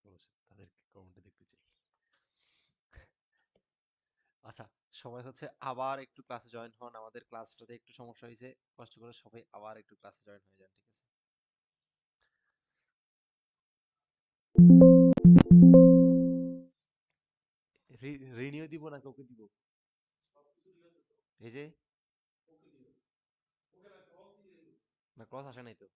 বলেছেন তাদেরকে কমেন্টে দেখতে চাই। আচ্ছা, সবাই হচ্ছে আবার একটু ক্লাসে জয়েন হন। আমাদের ক্লাসটাতে একটু সমস্যা হয়েছে, কষ্ট করে সবাই আবার একটু ক্লাসে জয়েন হয়ে যান, ঠিক আছে? রিনিউ দিব না কাউকে দিব? এই যে, না ক্রস আসে নাই তো।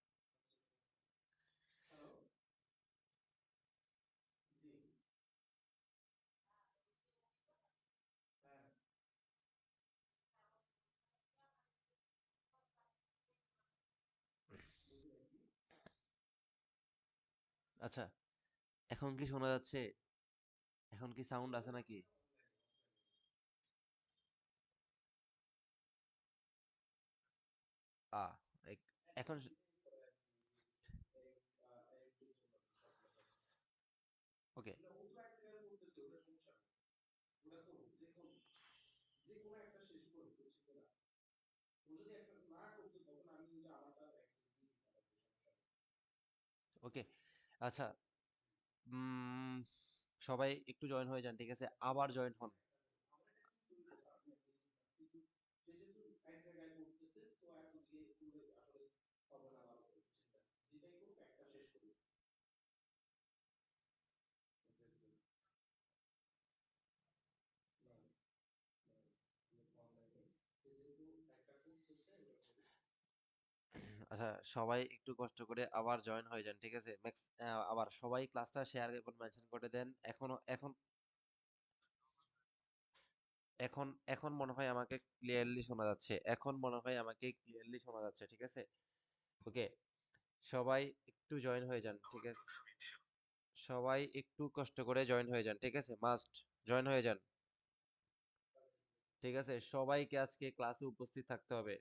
আচ্ছা, এখন কি শোনা যাচ্ছে? এখন কি সাউন্ড আছে নাকি? আ এখন ওকে। ওকে, আচ্ছা। উম সবাই একটু জয়েন হয়ে যান, ঠিক আছে? আবার জয়েন হন। আচ্ছা, সবাই একটু কষ্ট করে আবার জয়েন হয়ে যান, ঠিক আছে? আবার সবাই ক্লাসটা শেয়ার এবং মেনশন করে দেন। এখন এখন মনে হয় আমাকে ক্লিয়ারলি শোনা যাচ্ছে। এখন মনে হয় আমাকে ক্লিয়ারলি শোনা যাচ্ছে, ঠিক আছে? ওকে, সবাই একটু জয়েন হয়ে যান, ঠিক আছে? সবাই একটু কষ্ট করে জয়েন হয়ে যান, ঠিক আছে? মাস্ট জয়েন হয়ে যান, ঠিক আছে? সবাইকে আজকে ক্লাসে উপস্থিত থাকতে হবে।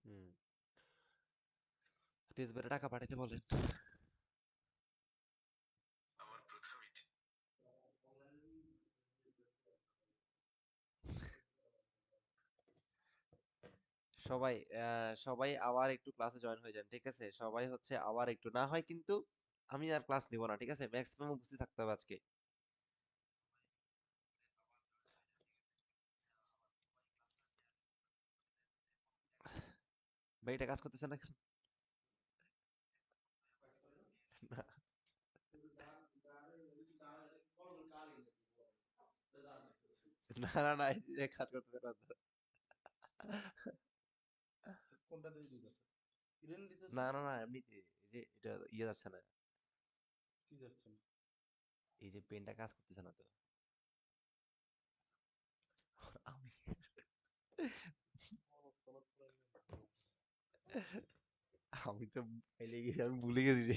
হুম, টিএসবিতে টাকা পাঠাতে বলেন। সবাই সবাই আবার একটু ক্লাসে জয়েন হয়ে যান, ঠিক আছে? সবাই হচ্ছে আবার একটু, না হয় কিন্তু আমি আর ক্লাস নিব না, ঠিক আছে? ম্যাক্সিমাম উপস্থিত থাকতে হবে আজকে। ভাই, এটা কাজ করতেছে না কেন? না, না, না, না, এই যে কাজ করতেছে না। না, না, না, এমনিতে এই যে এটা ইয়ে যাচ্ছে না। এই যে পেনটা কাজ করতেছে না তো। আমি আমি তো ফাইলে গেছি, আমি ভুলে গেছি যে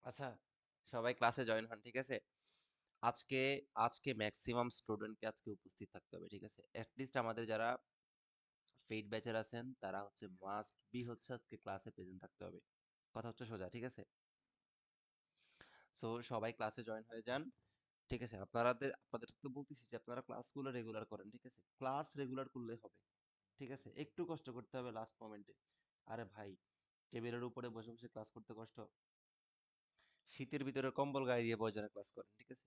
আচ্ছা, সবাই ক্লাসে জয়েন হন, ঠিক আছে? আজকে আজকে ম্যাক্সিমাম স্টুডেন্টকে আজকে উপস্থিত থাকতে হবে, ঠিক আছে? লিস্ট আমাদের যারা পেইড ব্যাচের আছেন তারা হচ্ছে মাস্ট বি হচ্ছে আজকে ক্লাসে প্রেজেন্ট থাকতে হবে। কথা হচ্ছে সোজা, ঠিক আছে? সো সবাই ক্লাসে জয়েন হয়ে যান, ঠিক আছে? আপনাদের তো বলতেছি যে আপনারা ক্লাসগুলো রেগুলার করেন, ঠিক আছে? ক্লাস রেগুলার করলে হবে, ঠিক আছে? একটু কষ্ট করতে হবে লাস্ট মোমেন্টে। আরে ভাই, টেবিলের উপরে বসে বসে ক্লাস করতে কষ্ট, শীতের ভিতরে কম্বল গায়ে দিয়ে বসে ক্লাস করেন, ঠিক আছে?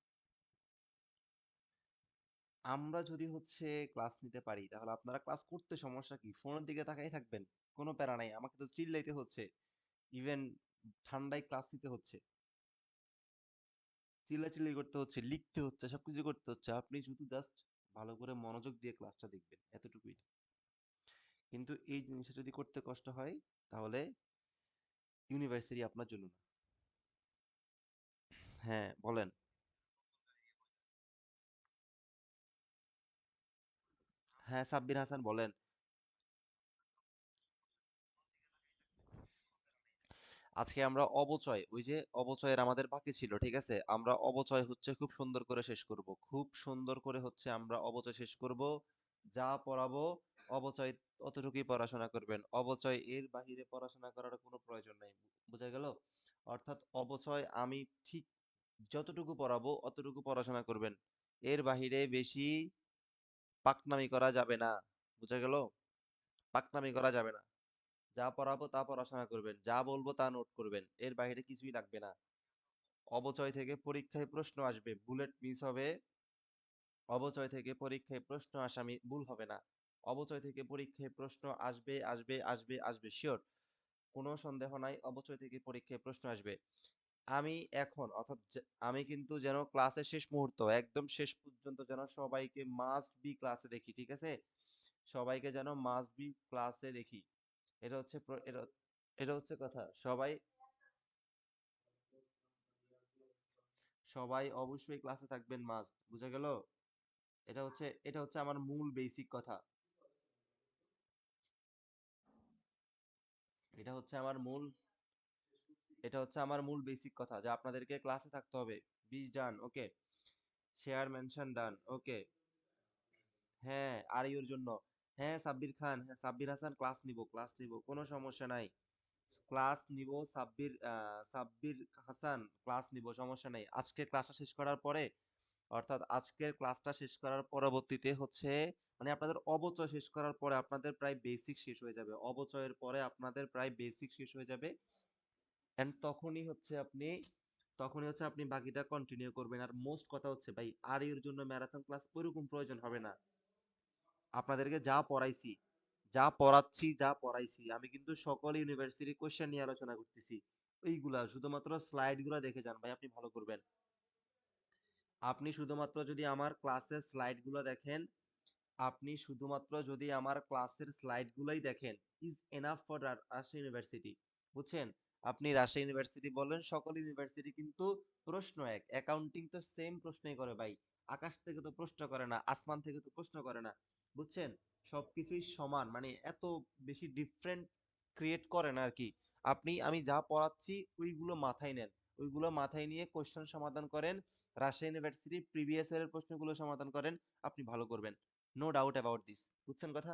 আমরা যদি হচ্ছে ক্লাস নিতে পারি তাহলে আপনারা ক্লাস করতে সমস্যা কি? ফোনের দিকে তাকাই থাকবেন, কোনো প্যারা নাই। আমাকে তো চিল্লাইতে হচ্ছে, ইভেন ঠান্ডায় ক্লাস নিতে হচ্ছে, চিল্লাচিল্লি করতে হচ্ছে, লিখতে হচ্ছে, সবকিছু করতে হচ্ছে। আপনি শুধু জাস্ট ভালো করে মনোযোগ দিয়ে ক্লাসটা দেখবেন, এতটুকুই। কিন্তু এই জিনিসটা যদি করতে কষ্ট হয় তাহলে ইউনিভার্সিটি আপনার জন্য না। হ্যাঁ, বলেন। হ্যাঁ, সাব্বির হাসান বলেন। আজকে আমরা অবচয়, ওই যে অবচয়ের আমাদের বাকি ছিল, ঠিক আছে? আমরা অবচয় হচ্ছে খুব সুন্দর করে শেষ করব। খুব সুন্দর করে হচ্ছে আমরা অবচয় শেষ করব। যা পড়াবো অবচয় অতটুকুই পড়াশোনা করবেন। অবচয় এর বাহিরে পড়াশোনা করার কোনো প্রয়োজন নাই। বুঝা গেল? অর্থাৎ অবচয় আমি ঠিক যতটুকু পড়াবো অতটুকু পড়াশোনা করবেন। এর বাহিরে বেশি পাকনামি করা যাবে না। বুঝা গেল? পাকনামি করা যাবে না। যা পড়াবো তা পড়াশোনা করবেন। যা বলবো তা নোট করবেন। এর বাইরে কিছুই লাগবে না। অবচয় থেকে পরীক্ষায় প্রশ্ন আসবে। বুলেট মিস হবে। অবচয় থেকে পরীক্ষায় প্রশ্ন আসামি ভুল হবে না। অবচয় থেকে পরীক্ষায় প্রশ্ন আসবে, আসবে, আসবে, আসবে। সিওর। কোনো সন্দেহ নাই। অবচয় থেকে পরীক্ষায় প্রশ্ন আসবে। আমি এখন অর্থাৎ আমি কিন্তু যেন ক্লাসের শেষ মুহূর্ত একদম শেষ পর্যন্ত যেন সবাইকে মাস্ট বি ক্লাসে দেখি। ঠিক আছে? সবাইকে যেন মাস্ট বি ক্লাসে দেখি। এটা হচ্ছে এটা হচ্ছে কথা। সবাই সবাই অবশ্যই ক্লাসে থাকবেন মাস্ট। বুঝা গেল? এটা হচ্ছে আমার মূল বেসিক কথা। এটা হচ্ছে আমার মূল এটা হচ্ছে আমার মূল বেসিক কথা যে আপনাদেরকে ক্লাসে থাকতে হবে। 20 ডান, ওকে। শেয়ার মেনশন ডান, ওকে। হ্যাঁ, আর ইউর জন্য। হ্যাঁ, সাব্বির খান, হ্যাঁ, সাব্বির হাসান ক্লাস নিব, কোনো সমস্যা নাই। ক্লাস নিব, সাব্বির হাসান ক্লাস নিব, সমস্যা নাই। আজকে ক্লাসটা শেষ করার পরে অর্থাৎ আজকের ক্লাসটা শেষ করার পরবর্তীতে হচ্ছে মানে আপনাদের অবচয় শেষ করার পরে আপনাদের প্রায় বেসিক শেষ হয়ে যাবে। অবচয়ের পরে আপনাদের প্রায় বেসিক শেষ হয়ে যাবে। এন্ড তখনই হচ্ছে আপনি বাকিটা কন্টিনিউ করবেন। আর মোস্ট কথা হচ্ছে ভাই আর এর জন্য ম্যারাথন ক্লাস ওইরকম প্রয়োজন হবে না। আপনাদেরকে যা পড়াইছি, যা পড়াচ্ছি, যা পড়াইছি আমি কিন্তু সকল ইউনিভার্সিটি কোশ্চেন নিয়ে আলোচনা করতেছি। ওইগুলা শুধুমাত্র স্লাইড গুলা দেখে যান ভাই, আপনি ভালো করবেন। আপনি শুধুমাত্র যদি আমার ক্লাসের স্লাইড গুলো দেখেন, আপনি শুধুমাত্র যদি আমার ক্লাসের স্লাইড গুলাই দেখেন, is enough for Rajshahi university. বুঝছেন? আপনি রাজশাহী ইউনিভার্সিটি বলেন, সকল ইউনিভার্সিটি কিন্তু প্রশ্ন এক। অ্যাকাউন্টিং তো সেম প্রশ্নই করে ভাই। আকাশ থেকে তো প্রশ্ন করে না, আসমান থেকে তো প্রশ্ন করে না। বুঝছেন? সবকিছুই সমান, মানে এত বেশি ডিফারেন্ট ক্রিয়েট করে না আর কি। আমি যা পড়াচ্ছি ওইগুলো মাথায় নেন। ওইগুলো মাথায় নিয়ে কোশ্চেন সমাধান করেন। রাজশাহী ইউনিভার্সিটি প্রিভিয়াস ইয়ারের প্রশ্নগুলো সমাধান করেন। আপনি ভালো করবেন। No doubt about this. বুঝছেন কথা?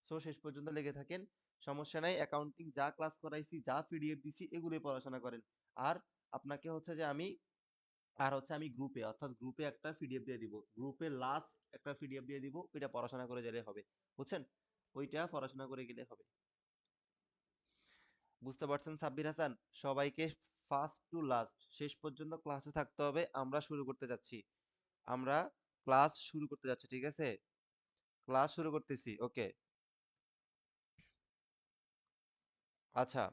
সো শেষ পর্যন্ত লেগে থাকেন। সমস্যা নাই। অ্যাকাউন্টিং যা ক্লাস করাইছি, যা পিডিএফ দিছি এগুলোই পড়াশোনা করেন। আর আপনাকে হচ্ছে যে আমি গ্রুপে অর্থাৎ গ্রুপে একটা পিডিএফ দিয়ে দিব। গ্রুপে লাস্ট একটা পিডিএফ দিয়ে দিব। ওইটা পড়াশোনা করে গেলে হবে। বুঝছেন? ওইটা পড়াশোনা করে গেলে হবে। বুঝতে পারছেন সাব্বির হাসান? সবাইকে ফার্স্ট টু লাস্ট শেষ পর্যন্ত ক্লাসে থাকতে হবে। আমরা শুরু করতে যাচ্ছি। আমরা ক্লাস শুরু করতে যাচ্ছি। ঠিক আছে? ক্লাস শুরু করতেছি। ওকে। আচ্ছা,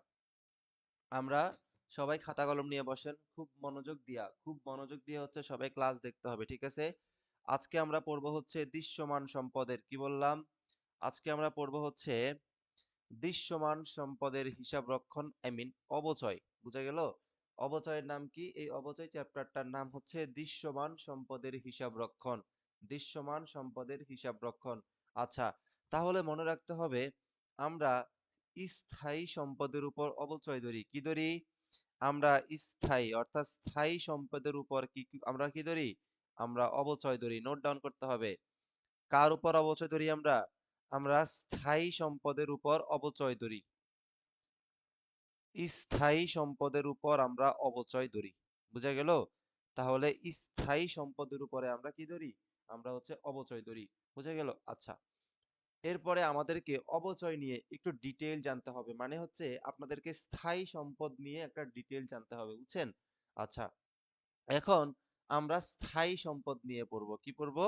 আমরা সবাই খাতা কলম নিয়ে বসেন। খুব মনোযোগ দিয়ে হচ্ছে সবাই ক্লাস দেখতে হবে। ঠিক আছে? আজকে আমরা পড়বো হচ্ছে দৃশ্যমান সম্পদের কি বললাম? আজকে আমরা পড়বো হচ্ছে দৃশ্যমান সম্পদের হিসাব রক্ষণ, আই মিন অবচয়। বুঝা গেল? অবচয়ের নাম কি? এই অবচয় চ্যাপ্টারটার নাম হচ্ছে দৃশ্যমান সম্পদের হিসাব রক্ষণ। দৃশ্যমান সম্পদের হিসাব রক্ষণ। আচ্ছা, তাহলে মনে রাখতে হবে আমরা স্থায়ী সম্পদের উপর অবচয় ধরি। কি ধরি? আমরা স্থায়ী অর্থাৎ স্থায়ী সম্পদের উপর আমরা কি ধরি? আমরা অবচয় ধরি। নোট ডাউন করতে হবে। কার উপর অবচয় ধরি আমরা? আমরা স্থায়ী সম্পদের উপর অবচয় ধরি। স্থায়ী সম্পদের উপর আমরা অবচয় ধরি। বুঝা গেল? তাহলে স্থায়ী সম্পদের উপরে আমরা কি ধরি? আমরা হচ্ছে অবচয় ধরি। বুঝা গেল? আচ্ছা। এরপরে আমাদেরকে অবচয় নিয়ে একটু ডিটেইল জানতে হবে। মানে হচ্ছে আপনাদেরকে স্থায়ী সম্পদ নিয়ে একটা ডিটেইল জানতে হবে। বুঝছেন? আচ্ছা। এখন আমরা স্থায়ী সম্পদ নিয়ে পড়বো। কি পড়বো?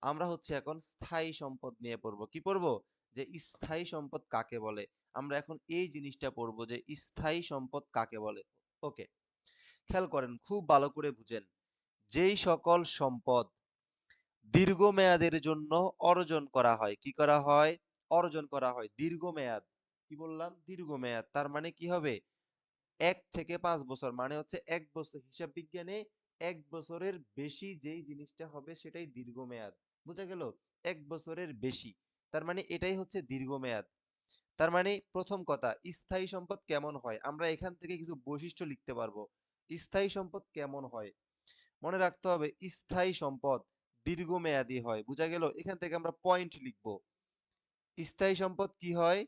আমরা হচ্ছে এখন স্থায়ী সম্পদ নিয়ে পড়বো। কি পড়বো? যে স্থায়ী সম্পদ কাকে বলে? আমরা এখন এই জিনিসটা পড়বো যে স্থায়ী সম্পদ কাকে বলে। ওকে। খেয়াল করেন, খুব ভালো করে বুঝেন। যেই সকল সম্পদ দীর্ঘমেয়াদের জন্য অর্জন করা হয়। কি করা হয়? অর্জন করা হয়। দীর্ঘমেয়াদ। কি বললাম? দীর্ঘমেয়াদ। তার মানে কি হবে? ১ থেকে ৫ বছর মানে হচ্ছে ১ বছর। হিসাব বিজ্ঞানে ১ বছরের বেশি যেই জিনিসটা হবে সেটাই দীর্ঘমেয়াদ। বুঝা গেল? ১ বছরের বেশি। তার মানে এটাই হচ্ছে দীর্ঘমেয়াদ। তার মানে প্রথম কথা, স্থায়ী সম্পদ কেমন হয় আমরা এখান থেকে কিছু বৈশিষ্ট্য লিখতে পারবো। স্থায়ী সম্পদ কেমন হয় মনে রাখতে হবে, স্থায়ী সম্পদ দীর্ঘমেয়াদী হয়। বোঝা গেল? এখান থেকে আমরা পয়েন্ট লিখবো। স্থায়ী সম্পদ কি হয়?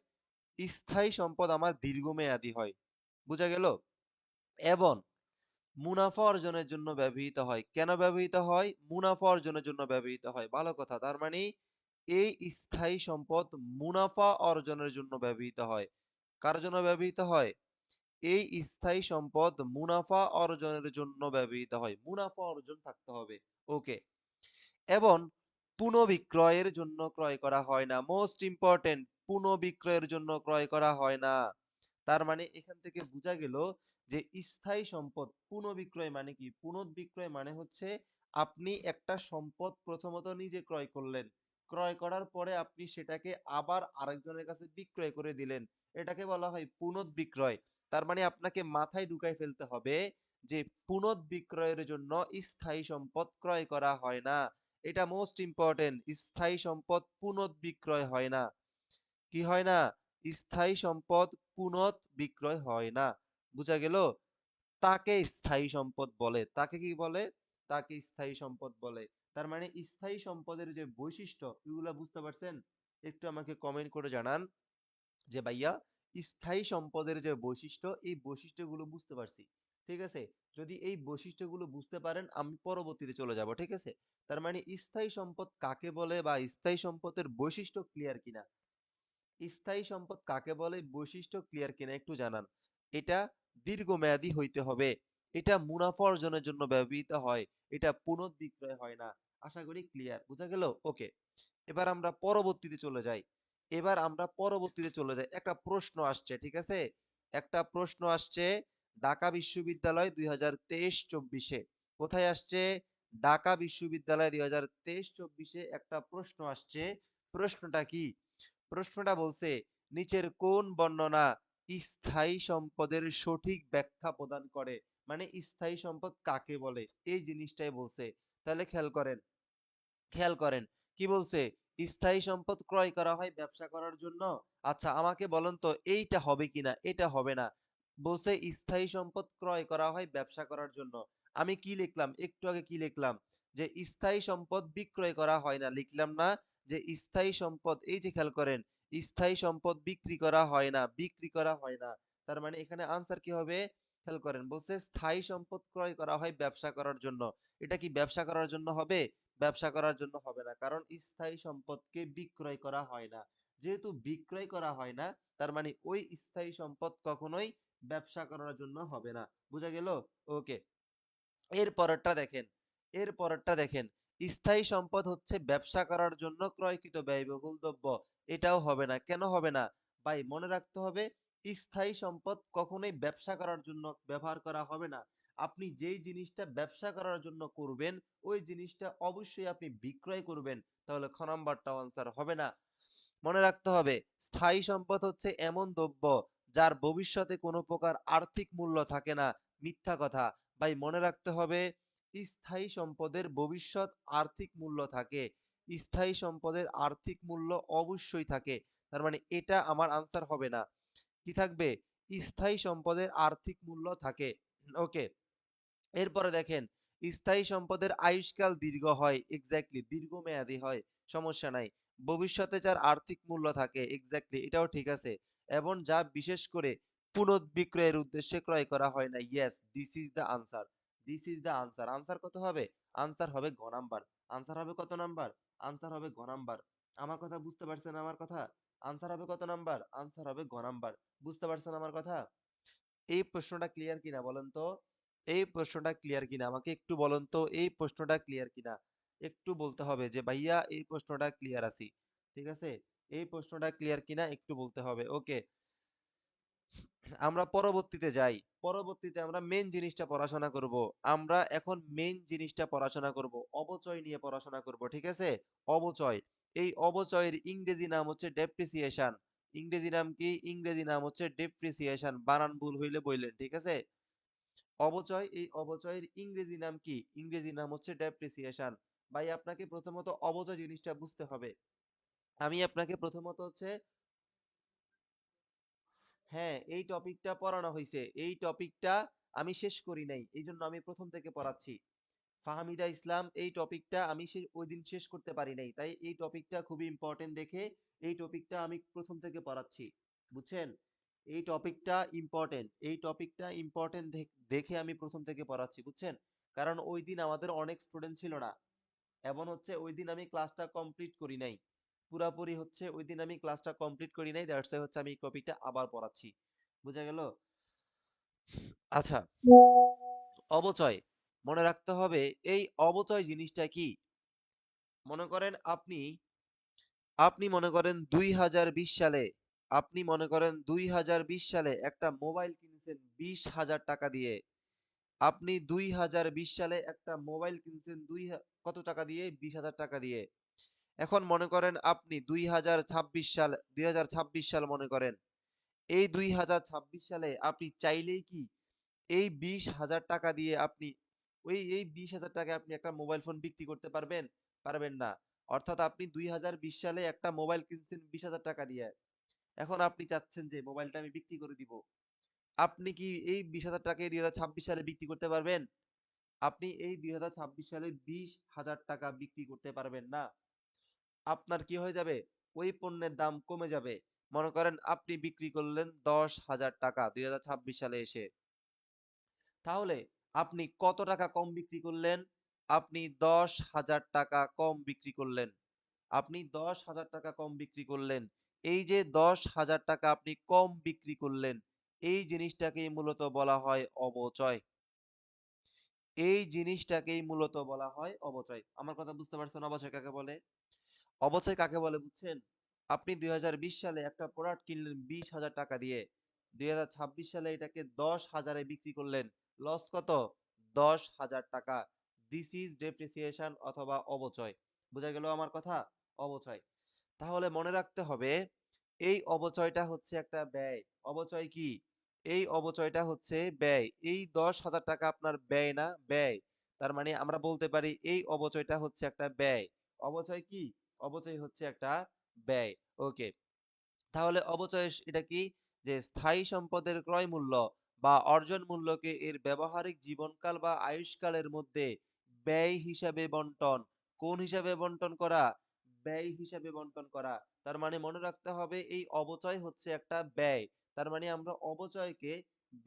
স্থায়ী সম্পদ আমার দীর্ঘমেয়াদী হয়। বোঝা গেল? এবং মুনাফা অর্জনের জন্য ব্যবহৃত হয়। কেন ব্যবহৃত হয়? মুনাফা অর্জনের জন্য ব্যবহৃত হয়। ভালো কথা। তার মানে এই স্থায়ী সম্পদ মুনাফা অর্জনের জন্য ব্যবহৃত হয়। কার জন্য ব্যবহৃত হয়? এই স্থায়ী সম্পদ মুনাফা অর্জনের জন্য ব্যবহৃত হয়। মুনাফা অর্জন থাকতে হবে। ওকে। এবং পুনঃবিক্রয়ের জন্য ক্রয় করা হয় না। মোস্ট ইম্পর্টেন্ট, পুনঃবিক্রয়ের জন্য ক্রয় করা হয় না। তার মানে এখান থেকে বোঝা গেল যে স্থায়ী সম্পদ পুনঃবিক্রয় মানে কি? পুনঃবিক্রয় মানে হচ্ছে আপনি একটা সম্পদ প্রথমত নিজে ক্রয় করলেন। ক্রয় করার পরে আপনি সেটাকে আবার আরেকজনের কাছে বিক্রয় করে দিলেন। এটাকে বলা হয় পুনঃবিক্রয়। তার মানে আপনাকে মাথায় ঢুকাই ফেলতে হবে যে পুনঃবিক্রয়ের জন্য স্থায়ী সম্পদ ক্রয় করা হয় না। এটা মোস্ট ইম্পর্টেন্ট। স্থায়ী সম্পদ পুনঃবিক্রয় হয় না। কি হয় না? স্থায়ী সম্পদ পুনঃবিক্রয় হয় না। বুঝা গেল? তাকে স্থায়ী সম্পদ বলে। তাকে কি বলে? তাকে স্থায়ী সম্পদ বলে। তার মানে স্থায়ী সম্পদের যে বৈশিষ্ট্য এগুলা বুঝতে পারছেন? একটু আমাকে কমেন্ট করে জানান যে ভাইয়া স্থায়ী সম্পদের যে বৈশিষ্ট্য এই বৈশিষ্ট্যগুলো বুঝতে পারছি। ঠিক আছে? যদি এই বৈশিষ্ট্যগুলো বুঝতে পারেন আমি পরবর্তীতে চলে যাব। ঠিক আছে? তার মানে স্থায়ী সম্পদ কাকে বলে বা স্থায়ী সম্পদের বৈশিষ্ট্য ক্লিয়ার কিনা? স্থায়ী সম্পদ কাকে বলে বৈশিষ্ট্য ক্লিয়ার কিনা একটু জানান। এটা দীর্ঘমেয়াদী হইতে হবে। এটা মুনাফা অর্জনের জন্য ব্যবহৃত হয়। এটা পুনঃবিক্রয় হয় না। আশা করি ক্লিয়ার। বুঝা গেল? ওকে। এবার আমরা পরবর্তীতে চলে যাই। একটা প্রশ্ন আসছে, ঠিক আছে? একটা প্রশ্ন আসছে ঢাকা বিশ্ববিদ্যালয় 2023-24-এ। কোথায় আসছে? ঢাকা বিশ্ববিদ্যালয় 2023-24-এ একটা প্রশ্ন আসছে। প্রশ্নটা কি? প্রশ্নটা বলছে নিচের কোন বর্ণনা স্থায়ী সম্পদের সঠিক ব্যাখ্যা প্রদান করে? মানে স্থায়ী সম্পদ কাকে বলে? এই জিনিসটাই বলছে। তাহলে খেয়াল করেন কি বলছে? স্থায়ী সম্পদ ক্রয় করা হয় ব্যবসা করার জন্য। আচ্ছা আমাকে বলেন তো এইটা হবে কিনা? এটা হবে না। বলছে স্থায়ী সম্পদ ক্রয় করা হয় ব্যবসা করার জন্য। আমি কি লিখলাম? একটু আগে কি লিখলাম? যে স্থায়ী সম্পদ বিক্রয় করা হয় না। লিখলাম না যে স্থায়ী সম্পদ, এই যে খেয়াল করেন, স্থায়ী সম্পদ বিক্রি করা হয় না, বিক্রি করা হয় না। তার মানে এখানে আনসার কি হবে? খেয়াল করেন বলছে স্থায়ী সম্পদ ক্রয় করা হয় ব্যবসা করার জন্য। এটা কি ব্যবসা করার জন্য হবে? ব্যবসা করার জন্য হবে না, কারণ স্থায়ী সম্পদকে বিক্রয় করা হয় না। যেহেতু বিক্রয় করা হয় না তার মানে ওই স্থায়ী সম্পদ কখনোই ব্যবসা করার জন্য হবে না। বুঝা গেল? ওকে। এর পরেরটা দেখেন, স্থায়ী সম্পদ হচ্ছে ব্যবসা করার জন্য ক্রয়কৃত ব্যয়বহুল দ্রব্য। এটাও হবে না। কেন হবে না? ভাই মনে রাখতে হবে স্থায়ী সম্পদ কখনোই ব্যবসা করার জন্য ব্যবহার করা হবে না। আপনি যেই জিনিসটা ব্যবসা করার জন্য করবেন ওই জিনিসটা অবশ্যই আপনি বিক্রয় করবেন। তাহলে খ নাম্বারটা আনসার হবে না। মনে রাখতে হবে স্থায়ী সম্পদ হচ্ছে এমন দ্রব্য যার ভবিষ্যতে কোনো প্রকার আর্থিক মূল্য থাকে না। মিথ্যা কথা। ভাই মনে রাখতে হবে স্থায়ী সম্পদের ভবিষ্যৎ আর্থিক মূল্য থাকে। স্থায়ী সম্পদের আর্থিক মূল্য অবশ্যই থাকে। তার মানে এটা আমার আনসার হবে না। কি থাকবে? স্থায়ী সম্পদের আর্থিক মূল্য থাকে। ওকে। এরপরে দেখেন স্থায়ী সম্পদের আয়ুষ্কাল দীর্ঘ হয়, এক্স্যাক্টলি দীর্ঘমেয়াদী হয়, সমস্যা নাই। ভবিষ্যতে যার আর্থিক মূল্য থাকে, এক্স্যাক্টলি এটাও ঠিক আছে। এবং যা বিশেষ করে পুনঃবিক্রয়ের উদ্দেশ্যে ক্রয় করা হয় না। Yes, this is the answer. This is the answer. Answer কত হবে? আনসার হবে ঘ নাম্বার। আনসার হবে কত নাম্বার? আনসার হবে ঘ নাম্বার। আমার কথা বুঝতে পারছেন? আমার কথা আনসার হবে কত নাম্বার? আনসার হবে ঘ নাম্বার। বুঝতে পারছেন আমার কথা? এই প্রশ্নটা ক্লিয়ার কিনা বলেন তো? এই প্রশ্নটা ক্লিয়ার কিনা আমাকে একটু বলেন তো, এই প্রশ্নটা ক্লিয়ার কিনা? একটু বলতে হবে যে ভাইয়া এই প্রশ্নটা ক্লিয়ার আছি। ঠিক আছে? এই প্রশ্নটা ক্লিয়ার কিনা একটু বলতে হবে। ওকে। আমরা পরবর্তীতে যাই। পরবর্তীতে আমরা মেইন জিনিসটা পড়াশোনা করব। আমরা এখন মেইন জিনিসটা পড়াশোনা করব। অবচয় নিয়ে পড়াশোনা করব। ঠিক আছে? অবচয়। এই অবচয়ের ইংরেজি নাম হচ্ছে ডেপ্রিসিয়েশন। ইংরেজি নাম কি? ইংরেজি নাম হচ্ছে ডেপ্রিসিয়েশন। বানান ভুল হইলে বইলেন। ঠিক আছে? অবচয়, এই অবচয়ের ইংরেজি নাম কি? ইংরেজি নাম হচ্ছে ডেপ্রিসিয়েশন। ভাই আপনাকে প্রথমত অবচয় জিনিসটা বুঝতে হবে। আমি আপনাকে প্রথমত হচ্ছে হ্যাঁ, এই টপিকটা পড়ানো হয়েছে, এই টপিকটা আমি শেষ করি নাই, এই জন্য আমি প্রথম থেকে পড়াচ্ছি। ফাহামিদা ইসলাম, এই টপিকটা আমি ওই দিন শেষ করতে পারি নাই, তাই এই টপিকটা খুবই ইম্পর্টেন্ট দেখে এই টপিকটা আমি প্রথম থেকে পড়াচ্ছি, বুঝছেন? এই টপিকটা ইম্পর্টেন্ট, এই টপিকটা ইম্পর্টেন্ট দেখে আমি প্রথম থেকে পড়াচ্ছি, বুঝছেন? কারণ ওই দিন আমাদের অনেক স্টুডেন্ট ছিল না, এবং হচ্ছে ওই দিন আমি ক্লাসটা কমপ্লিট করি নাই, পুরাপুরি হচ্ছে ওই দিন আমি ক্লাসটা কমপ্লিট করি নাই, দ্যাটস ওয়াই হচ্ছে আমি এই টপিকটা আবার পড়াচ্ছি, বুঝা গেল? আচ্ছা, অবচয় মনে রাখতে হবে। এই অবচয় জিনিসটা কি? মনে করেন আপনি আপনি মনে করেন 2020 সালে, আপনি মনে করেন 2020 সালে একটা মোবাইল কিনছেন 20,000 টাকা দিয়ে। আপনি 2020 সালে একটা মোবাইল কিনছেন কত টাকা দিয়ে? 20,000 টাকা দিয়ে। এখন মনে করেন আপনি 2026 সাল মনে করেন। এই 2026 সালে আপনি চাইলেই কি এই 20,000 টাকা দিয়ে আপনি এই 20,000 টাকায় আপনি একটা মোবাইল ফোন বিক্রি করতে পারবেন? পারবেন না। অর্থাৎ আপনি 2020 সালে একটা মোবাইল কিনছেন 20,000 টাকা দিয়ে। এখন আপনি চাচ্ছেন যে মোবাইলটা আমি বিক্রি করে দিব। আপনি কি এই 20,000 টাকায় 2026 সালে বিক্রি করতে পারবেন? আপনি এই 2026 সালে 20,000 টাকা বিক্রি করতে পারবেন না। আপনার কি হয়ে যাবে? ওই পণ্যের দাম কমে যাবে। মনে করেন আপনি বিক্রি করলেন 10,000 টাকা 2026 সালে এসে। তাহলে আপনি কত টাকা কম বিক্রি করলেন? আপনি 10,000 টাকা কম বিক্রি করলেন। আপনি 10,000 টাকা কম বিক্রি করলেন। এই যে 10,000 টাকা আপনি কম বিক্রি করলেন, এই জিনিসটাকেই মূলত বলা হয় অবচয়। এই জিনিসটাকেই মূলত বলা হয় অবচয়। আমার কথা বুঝতে পারছেন অবচয় কাকে বলে? অবচয় কাকে বলে বুঝছেন? আপনি 2020 সালে একটা প্রোডাক্ট কিনলেন 20,000 টাকা দিয়ে। 2026 সালে এটাকে 10,000-এ বিক্রি করলেন। লস কত? 10,000 টাকা। দিস ইজ ডেপ্রিসিয়েশন অথবা অবচয়। বোঝা গেল আমার কথা? অবচয়। তাহলে মনে রাখতে হবে এই অবচয়টা হচ্ছে একটা ব্যয়। অবচয় কি? এই অবচয়টা হচ্ছে ব্যয়। এই 10,000 টাকা আপনার ব্যয় না? ব্যয়। তার মানে আমরা বলতে পারি এই অবচয়টা হচ্ছে একটা ব্যয়। অবচয় কি? অবচয় হচ্ছে একটা ব্যয়। ওকে। তাহলে অবচয় এটা কি? যে স্থায়ী সম্পদের ক্রয় মূল্য বা অর্জন মূল্যকে এর ব্যবহারিক জীবনকাল বা আয়ুষ্কালের মধ্যে ব্যয় হিসাবে বন্টন। কোন হিসাবে বন্টন করা? ব্যয় হিসাবে বন্টন করা। তার মানে মনে রাখতে হবে এই অবচয় হচ্ছে একটা ব্যয়। তার মানে আমরা অবচয়কে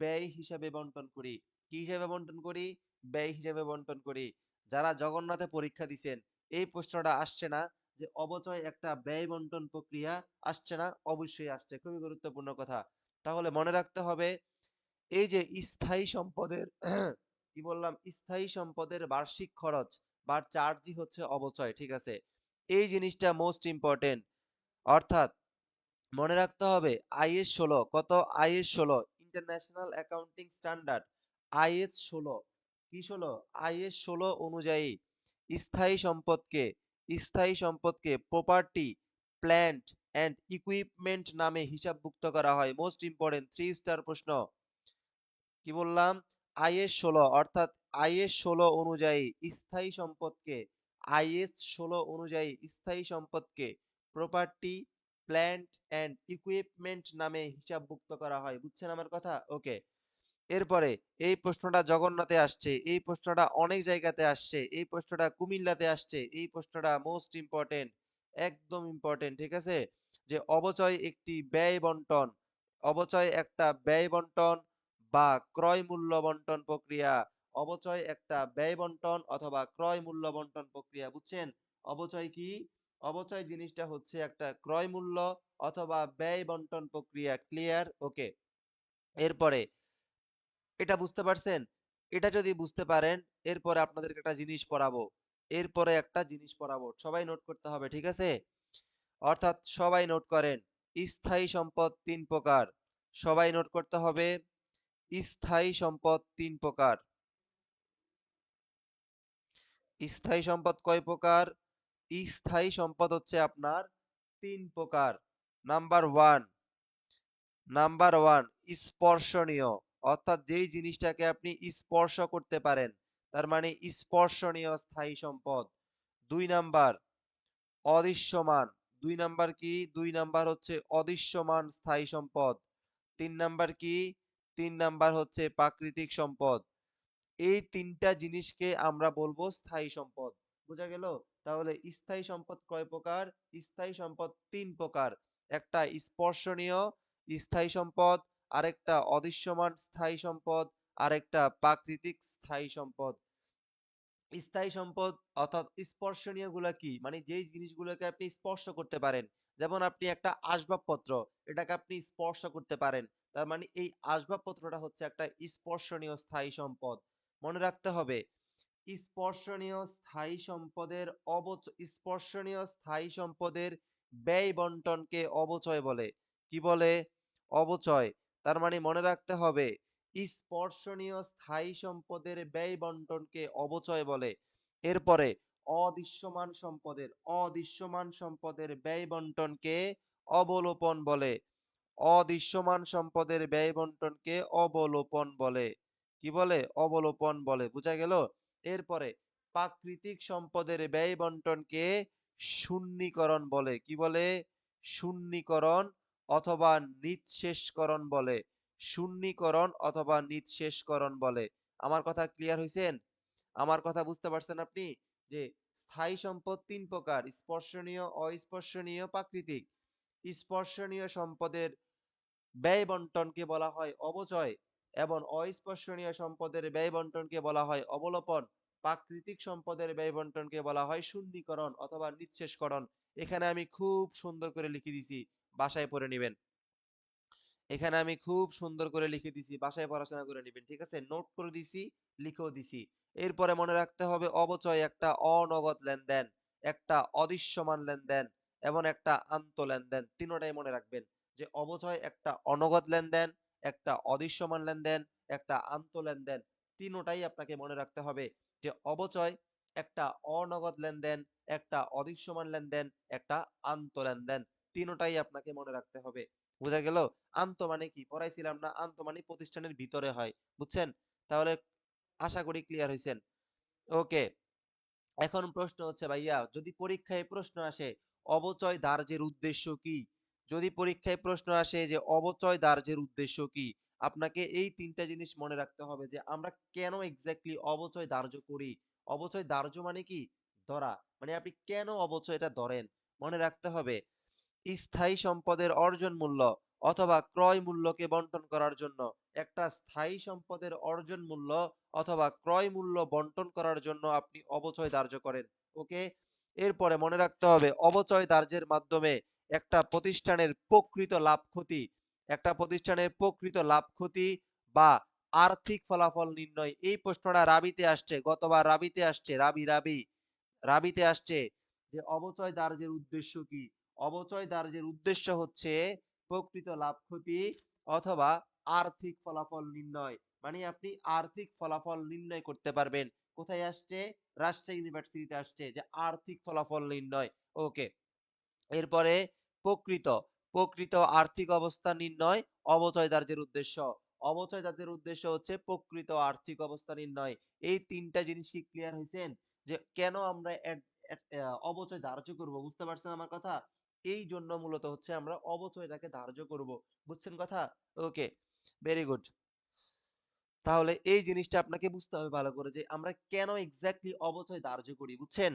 ব্যয় হিসাবে বন্টন করি। কি হিসাবে বন্টন করি? ব্যয় হিসাবে বন্টন করি। যারা জগন্নাথে পরীক্ষা দিছেন, এই প্রশ্নটা আসছে না যে অবচয় একটা ব্যয় বন্টন প্রক্রিয়া? আসছে না? অবশ্যই আসছে। খুবই গুরুত্বপূর্ণ কথা। তাহলে মনে রাখতে হবে এই যে স্থায়ী সম্পদের কি বললাম? স্থায়ী সম্পদের বার্ষিক খরচ বা চার্জই হচ্ছে অবচয়। ঠিক আছে? এই জিনিসটা মোস্ট ইম্পর্টেন্ট। অর্থাৎ মনে রাখতে হবে আইএস 16 কত? Is 16 international accounting standard is 16 কি 16? আইএস 16 অনুযায়ী স্থায়ী সম্পদকে প্রপার্টি, প্ল্যান্ট এন্ড ইকুইপমেন্ট নামে হিসাবভুক্ত করা হয়। মোস্ট ইম্পর্টেন্ট 3 স্টার প্রশ্ন। কি বললাম? আইএস 16 অর্থাৎ আইএস 16 অনুযায়ী স্থায়ী সম্পদকে আইএস 16 অনুযায়ী স্থায়ী সম্পদকে প্রপার্টি, প্ল্যান্ট এন্ড ইকুইপমেন্ট নামে হিসাবভুক্ত করা হয়। বুঝছেন আমার কথা? ওকে। এরপরে এই প্রশ্নটা জগন্নাথে আসছে, এই প্রশ্নটা অনেক জায়গাতে আসছে, এই প্রশ্নটা কুমিল্লাতে আসছে, এই প্রশ্নটা মোস্ট ইম্পর্টেন্ট, একদম ইম্পর্টেন্ট, ঠিক আছে? যে অবচয় একটি ব্যয় বন্টন, অবচয় একটা ব্যয় বন্টন বা ক্রয় মূল্য বন্টন প্রক্রিয়া। অবচয় একটা ব্যয় বন্টন অথবা ক্রয় মূল্য বন্টন প্রক্রিয়া, বুঝছেন? অবচয় কি? অবচয় জিনিসটা হচ্ছে একটা ক্রয় মূল্য অথবা ব্যয় বন্টন প্রক্রিয়া। ক্লিয়ার? ওকে। এরপরে এটা বুঝতে পারছেন? এটা যদি বুঝতে পারেন, এরপরে আপনাদেরকে একটা জিনিস পড়াবো। এরপরে একটা জিনিস পড়াবো। সবাই নোট করতে হবে, ঠিক আছে? অর্থাৎ সবাই নোট করেন। স্থায়ী সম্পদ ৩ প্রকার। সবাই নোট করতে হবে। স্থায়ী সম্পদ ৩ প্রকার। স্থায়ী সম্পদ কয় প্রকার? স্থায়ী সম্পদ হচ্ছে আপনার ৩ প্রকার। নাম্বার 1, নাম্বার 1 স্পর্শনীয়, অর্থাৎ যেই জিনিসটাকে আপনি স্পর্শ করতে পারেন, তার মানে স্পর্শনীয় স্থায়ী সম্পদ। ২ নাম্বার অদৃশ্যমান। ২ নাম্বার কি? ২ নাম্বার হচ্ছে অদৃশ্যমান স্থায়ী সম্পদ। নাম্বার কি? 3 নাম্বার হচ্ছে প্রাকৃতিক সম্পদ। এই ৩টা জিনিসকে আমরা বলবো স্থায়ী সম্পদ। বোঝা গেল? তাহলে স্থায়ী সম্পদ কয় প্রকার? স্থায়ী সম্পদ ৩ প্রকার। একটা স্পর্শনীয় স্থায়ী সম্পদ, আরেকটা অদৃশ্যমান স্থায়ী সম্পদ, আরেকটা প্রাকৃতিক স্থায়ী সম্পদ। স্থায়ী সম্পদ অর্থাৎ স্পর্শনীয় গুলা কি? মানে যেই জিনিসগুলোকে আপনি স্পর্শ করতে পারেন। যেমন আপনি একটা আসবাবপত্র, এটাকে আপনি স্পর্শ করতে পারেন। তার মানে এই আসবাবপত্রটা হচ্ছে একটা স্পর্শনীয় স্থায়ী সম্পদ। মনে রাখতে হবে স্পর্শনীয় স্থায়ী সম্পদের স্পর্শনীয় স্থায়ী সম্পদের ব্যয় বন্টনকে অবচয় বলে। কি বলে? অবচয়। তার মানে মনে রাখতে হবে স্পর্শনীয় স্থায়ী সম্পদের ব্যয় বন্টনকে অবচয় বলে। এরপরে অদৃশ্যমান সম্পদের ব্যয় বন্টনকে অবলোপন বলে। অদৃশ্যমান সম্পদের ব্যয় বন্টনকে অবলোপন বলে। কি বলে? অবলোপন বলে। বুঝা গেল? এরপরে প্রাকৃতিক সম্পদের ব্যয় বন্টনকে শূন্যীকরণ বলে। কি বলে? শূন্যীকরণ অথবা নিঃশেষকরণ বলে। শূন্যীকরণ অথবা নিঃশেষকরণ বলে। আমার কথা ক্লিয়ার হইছেন? আমার কথা বুঝতে পারছেন আপনি? যে স্থায়ী সম্পদ ৩ প্রকার: স্পর্শনীয়, অস্পর্শনীয়, প্রাকৃতিক। স্পর্শনীয় সম্পদের ব্যয় বন্টনকে বলা হয় অবচয় এবং অস্পর্শনীয় সম্পদের ব্যয় বন্টনকে বলা হয় অবলোপন। প্রাকৃতিক সম্পদের ব্যয় বন্টনকে বলা হয় শূন্যীকরণ অথবা নিঃশেষকরণ। এখানে আমি খুব সুন্দর করে লিখে দিছি, বাসায় পড়ে নিবেন। এখানে আমি খুব সুন্দর করে লিখে দিছি, বাসায় পড়াশোনা করে নিবেন। ঠিক আছে? নোট করে দিছি, লিখেও দিছি। এরপরে মনে রাখতে হবে অবচয় একটা অনগদ লেনদেন, একটা অদৃশ্যমান লেনদেন এবং একটা আন্ত লেনদেন। তিনোটাই মনে রাখবেন যে অবচয় একটা অনগদ লেনদেন, একটা অদৃশ্যমান লেনদেন, একটা আন্ত লেনদেন। তিনোটাই আপনাকে মনে রাখতে হবে যে অবচয় একটা অনগদ লেনদেন, একটা অদৃশ্যমান লেনদেন, একটা আন্ত লেনদেন। তিনোটাই আপনাকে মনে রাখতে হবে। বোঝা গেল? আন্ত মানে কি? পড়াইছিলাম না? আন্ত মানে প্রতিষ্ঠানের ভিতরে হয়। বুঝছেন? তাহলে আশা করি ক্লিয়ার হইছেন। ওকে। এখন প্রশ্ন হচ্ছে ভাইয়া, যদি পরীক্ষায় প্রশ্ন আসে অবচয় দার্যের উদ্দেশ্য কি? যদি পরীক্ষায় প্রশ্ন আসে যে অবচয় দার্যের উদ্দেশ্য কি? আপনাকে এই ৩টা জিনিস মনে রাখতে হবে যে আমরা কেন এক্সাক্টলি অবচয় ধার্য করি? অবচয় ধার্য মানে কি? ধরা। মানে আপনি কেন অবচয়টা ধরেন? মনে রাখতে হবে স্থায়ী সম্পদের অর্জন মূল্য অথবা ক্রয় মূল্যকে বন্টন করার জন্য। একটা স্থায়ী সম্পদের অর্জন মূল্য অথবা ক্রয় মূল্য বন্টন করার জন্য আপনি অবচয় ধার্য করেন। ওকে? এরপরে মনে রাখতে হবে অবচয় ধার্যের মাধ্যমে একটা প্রতিষ্ঠানের প্রকৃত লাভ ক্ষতি, একটা প্রতিষ্ঠানের প্রকৃত লাভ ক্ষতি বা আর্থিক ফলাফল নির্ণয়। এই প্রশ্নটা রাবিতে আসছে, গতবার রাবিতে আসছে, রাবিতে আসছে যে অবচয় দার্যের উদ্দেশ্য কি? অবচয় দার্যের উদ্দেশ্য হচ্ছে প্রকৃত লাভ ক্ষতি অথবা আর্থিক ফলাফল নির্ণয়। মানে আপনি আর্থিক ফলাফল নির্ণয় করতে পারবেন। কোথায় আসছে? রাজশাহী ইউনিভার্সিটিতে আসছে যে আর্থিক ফলাফল নির্ণয়। ওকে। এরপরে প্রকৃত প্রকৃত আর্থিক অবস্থা নির্ণয় অবচয় দার্যের উদ্দেশ্য। অবচয় দার্যের উদ্দেশ্য হচ্ছে প্রকৃত আর্থিক অবস্থা নির্ণয়। এই ৩টা জিনিস কি ক্লিয়ার হইছেন? যে কেন আমরা অবচয় ধার্য করব? বুঝতে পারছেন আমার কথা? এই জন্য মূলত হচ্ছে আমরা অবচয়টাকে ধার্য করব। বুঝছেন কথা? ওকে, ভেরি গুড। তাহলে এই জিনিসটা আপনাকে বুঝতে হবে ভালো করে যে আমরা কেন এক্সাক্টলি অবচয় ধার্য করি। বুঝছেন?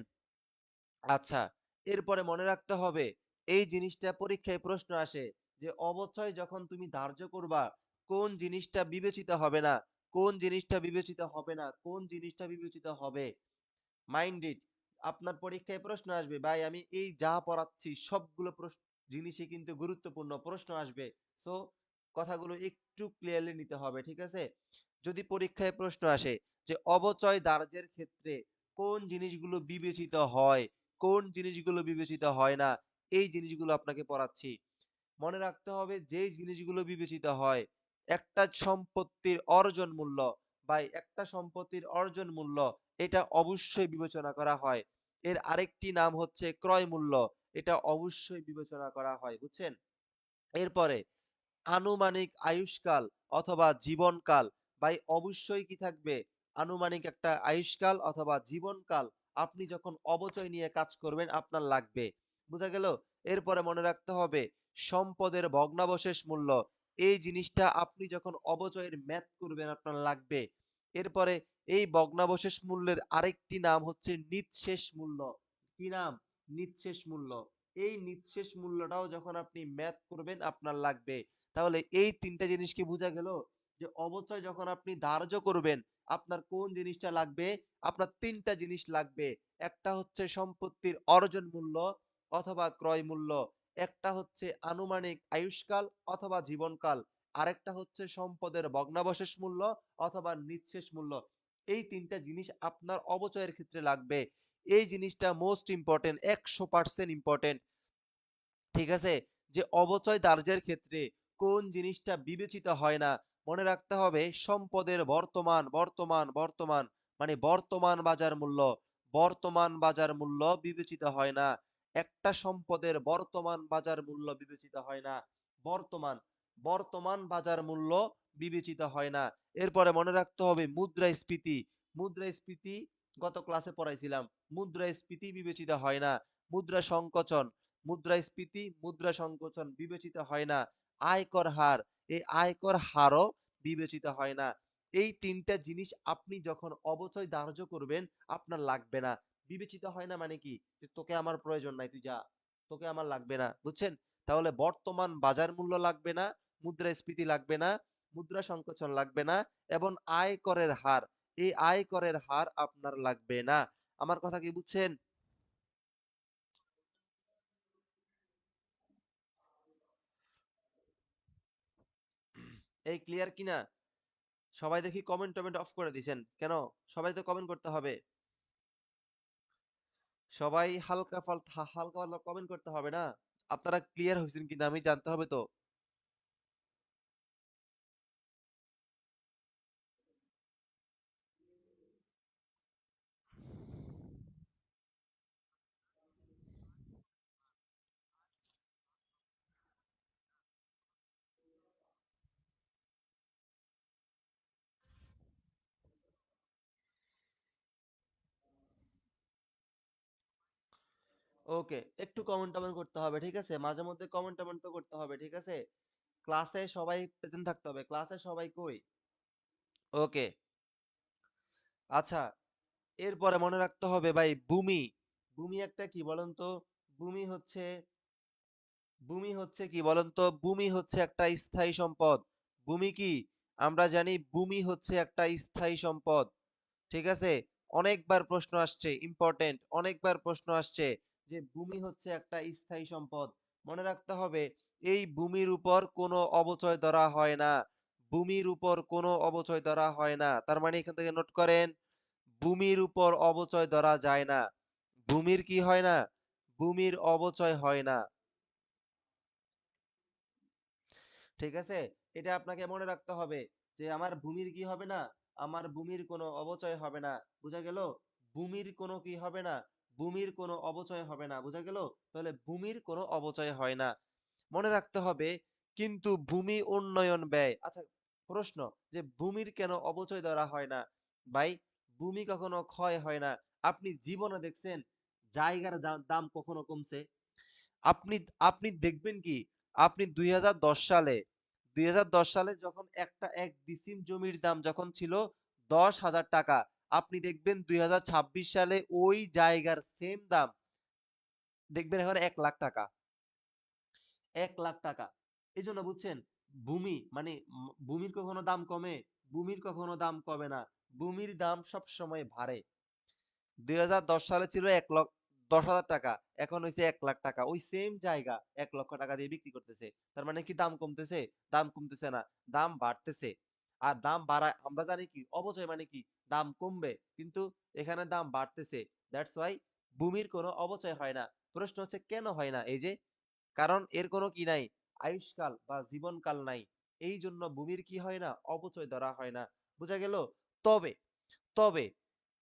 আচ্ছা, এরপরে মনে রাখতে হবে এই জিনিসটা পরীক্ষায় প্রশ্ন আসে যে অবচয় যখন তুমি ধার্য করবা কোন জিনিসটা বিবেচিত হবে না, কোন জিনিসটা বিবেচিত হবে না, কোন জিনিসটা বিবেচিত হবে। Mind it. আপনার পরীক্ষায় প্রশ্ন আসবে ভাই আমি এই যা পড়াচ্ছি সবগুলো জিনিসই কিন্তু গুরুত্বপূর্ণ প্রশ্ন আসবে। সো কথাগুলো একটু ক্লিয়ারলি নিতে হবে, ঠিক আছে? যদি পরীক্ষায় প্রশ্ন আসে যে অবচয় দার্যের ক্ষেত্রে কোন জিনিসগুলো বিবেচিত হয়, কোন জিনিসগুলো বিবেচিত হয় না, এই জিনিসগুলো আপনাকে পড়াচ্ছি। মনে রাখতে হবে যেই জিনিসগুলো বিবেচিত হয় একটা সম্পত্তির অর্জন মূল্য বা একটা সম্পত্তির অর্জন মূল্য এটা অবশ্যই বিবেচনা করা হয়। এর আরেকটি নাম হচ্ছে ক্রয় মূল্য, এটা অবশ্যই বিবেচনা করা হয়। বুঝছেন? এরপরে আনুমানিক আয়ুষ্কাল অথবা জীবনকাল, ভাই অবশ্যই কি থাকবে? আনুমানিক একটা আয়ুষ্কাল অথবা জীবনকাল আপনি যখন অবচয় নিয়ে কাজ করবেন আপনার লাগবে। বুঝা গেল? এরপরে মনে রাখতে হবে সম্পদের ভগ্নাবশেষ মূল্য। এই জিনিসটা আপনি যখন অবচয়ের ম্যাথ করবেন আপনার লাগবে। এরপরে এই ভগ্নাবশেষ মূল্যের আরেকটি নাম হচ্ছে নিঃশেষ মূল্য। কি নাম? নিঃশেষ মূল্য। এই নিঃশেষ মূল্যটাও যখন আপনি ম্যাথ করবেন আপনার লাগবে। তাহলে এই ৩ টা জিনিস কি বুঝা গেল? যে অবচয় যখন আপনি ধার্য করবেন আপনার কোন জিনিসটা লাগবে? আপনার ৩ টা জিনিস লাগবে। একটা হচ্ছে সম্পত্তির অর্জন মূল্য অথবা ক্রয় মূল্য। একটা হচ্ছে আনুমানিক আয়ুষ্কাল অথবা জীবনকাল। আরেকটা হচ্ছে সম্পদের ভগ্নাবশেষ মূল্য অথবা নিঃশেষ মূল্য। এই ৩ টা জিনিস আপনার অবচয়ের ক্ষেত্রে লাগবে। এই জিনিসটা মোস্ট ইম্পোর্টেন্ট, ১০০% ইম্পোর্টেন্ট। ঠিক আছে? যে অবচয় দার্যের ক্ষেত্রে কোন জিনিসটা বিবেচিত হয় না, মনে রাখতে হবে সম্পদের বর্তমান মানে বর্তমান বাজার মূল্য, বর্তমান বাজার মূল্য বিবেচিত হয় না। একটা সম্পদের বর্তমান বাজার মূল্য বিবেচিত হয় না। বর্তমান, বর্তমান বাজার মূল্য বিবেচিত হয় না। এরপরে মনে রাখতে হবে মুদ্রাস্ফীতি, মুদ্রাস্ফীতি গত ক্লাসে পড়াইছিলাম। মুদ্রাস্ফীতি বিবেচিত হয় না। মুদ্রা সংকোচন, মুদ্রাস্ফীতি, মুদ্রা সংকোচন বিবেচিত হয় না। আয়কর হার, এই আয়কর হারও বিবেচিত হয় না। এই ৩ টা জিনিস আপনি যখন অবচয় ধার্য করবেন আপনার লাগবে না। বিবেচিত হয় না মানে কি? যে তোকে আমার প্রয়োজন নাই, তুই যা। তোকে আমার লাগবে না। বুঝছেন? তাহলে বর্তমান বাজার মূল্য লাগবে না, মুদ্রাস্ফীতি লাগবে না, মুদ্রা সংকোচন লাগবে না এবং আয়করের হার, এই আয়করের হার আপনার লাগবে না। আমার কথা কি বুঝছেন? এই ক্লিয়ার কিনা? সবাই দেখি কমেন্ট-টমেন্ট অফ করে দিছেন। কেন? সবাই তো কমেন্ট করতে হবে। সবাই হালকা পাতলা কমেন্ট করতে হবে না? আপনারা ক্লিয়ার হইছেন কিনা আমি জানতে হবে তো। ওকে, একটু কমেন্ট-টমেন্ট করতে হবে, ঠিক আছে? মাঝে মধ্যে কমেন্ট-টমেন্ট তো করতে হবে, ঠিক আছে? ক্লাসে সবাই প্রেজেন্ট থাকতে হবে। ক্লাসে সবাই কই? ওকে, আচ্ছা। এরপরে মনে রাখতে হবে ভাই ভূমি। ভূমি একটা কি বলেন তো? ভূমি হচ্ছে ভূমি হচ্ছে কি বলেন তো? ভূমি হচ্ছে একটা স্থায়ী সম্পদ। ভূমি কি? আমরা জানি ভূমি হচ্ছে একটা স্থায়ী সম্পদ। ঠিক আছে? অনেকবার প্রশ্ন আসছে, ইম্পোর্টেন্ট, অনেকবার প্রশ্ন আসছে যে ভূমি হচ্ছে একটা স্থায়ী সম্পদ। মনে রাখতে হবে এই ভূমির উপর কোনো অবচয় ধরা হয় না। ভূমির উপর কোনো অবচয় ধরা হয় না। তার মানে এখান থেকে নোট করেন, ভূমির উপর অবচয় ধরা যায় না। ভূমির কি হয় না? ভূমির অবচয় হয় না। ঠিক আছে? এটা আপনাকে মনে রাখতে হবে যে আমার ভূমির কি হবে না? আমার ভূমির কোনো অবচয় হবে না। বুঝা গেল? ভূমির কোনো কি হবে না? ভূমির কোনো অবচয় হবে না। বুঝা গেল? তাহলে ভূমির কোনো অবচয় হয় না। মনে রাখতে হবে কিন্তু ভূমি উন্নয়ন ব্যয়। আচ্ছা, প্রশ্ন যে ভূমির কেন অবচয় ধরা হয় না? ভাই, ভূমি কখনো ক্ষয় হয় না। আপনি জীবনে দেখছেন জায়গার দাম কখনো কমছে? আপনি আপনি দেখবেন কি আপনি ২০১০ সালে ২০১০ সালে যখন একটা ১ ডিসিম জমির দাম যখন ছিল ১০,০০০ টাকা, আপনি দেখবেন ২০২৬ সালে ওই জায়গার সেম দাম দেখবেন এখন ১,০০,০০০ টাকা। ১,০০,০০০ টাকা। এজন্য বুঝছেন ভূমি মানে ভূমির কখনো দাম কমে? ভূমির কখনো দাম কমে না। ভূমির দাম সবসময় বাড়ে। ২০১০ সালে ছিল ১,১০,০০০ টাকা। এখন হইছে ১,০০,০০০ টাকা। ওই সেম জায়গা ১,০০,০০০ টাকা দিয়ে বিক্রি করতেছে। তার মানে কি দাম কমতেছে? দাম কমতেছে না। দাম বাড়তেছে। আর দাম বাড়ায় আমরা জানি কি অবচয় মানে কি? দাম কমবে। কিন্তু এখানে দাম বাড়তেছে। দ্যাটস ওয়াই ভূমির কোনো অবচয় হয় না। প্রশ্ন হচ্ছে কেন হয় না? এই যে কারণ এর কোনো কি নাই? আয়ুষ্কাল বা জীবনকাল নাই। এইজন্য ভূমির কি হয় না? অপচয় ধরা হয় না। বুঝা গেল? তবে, তবে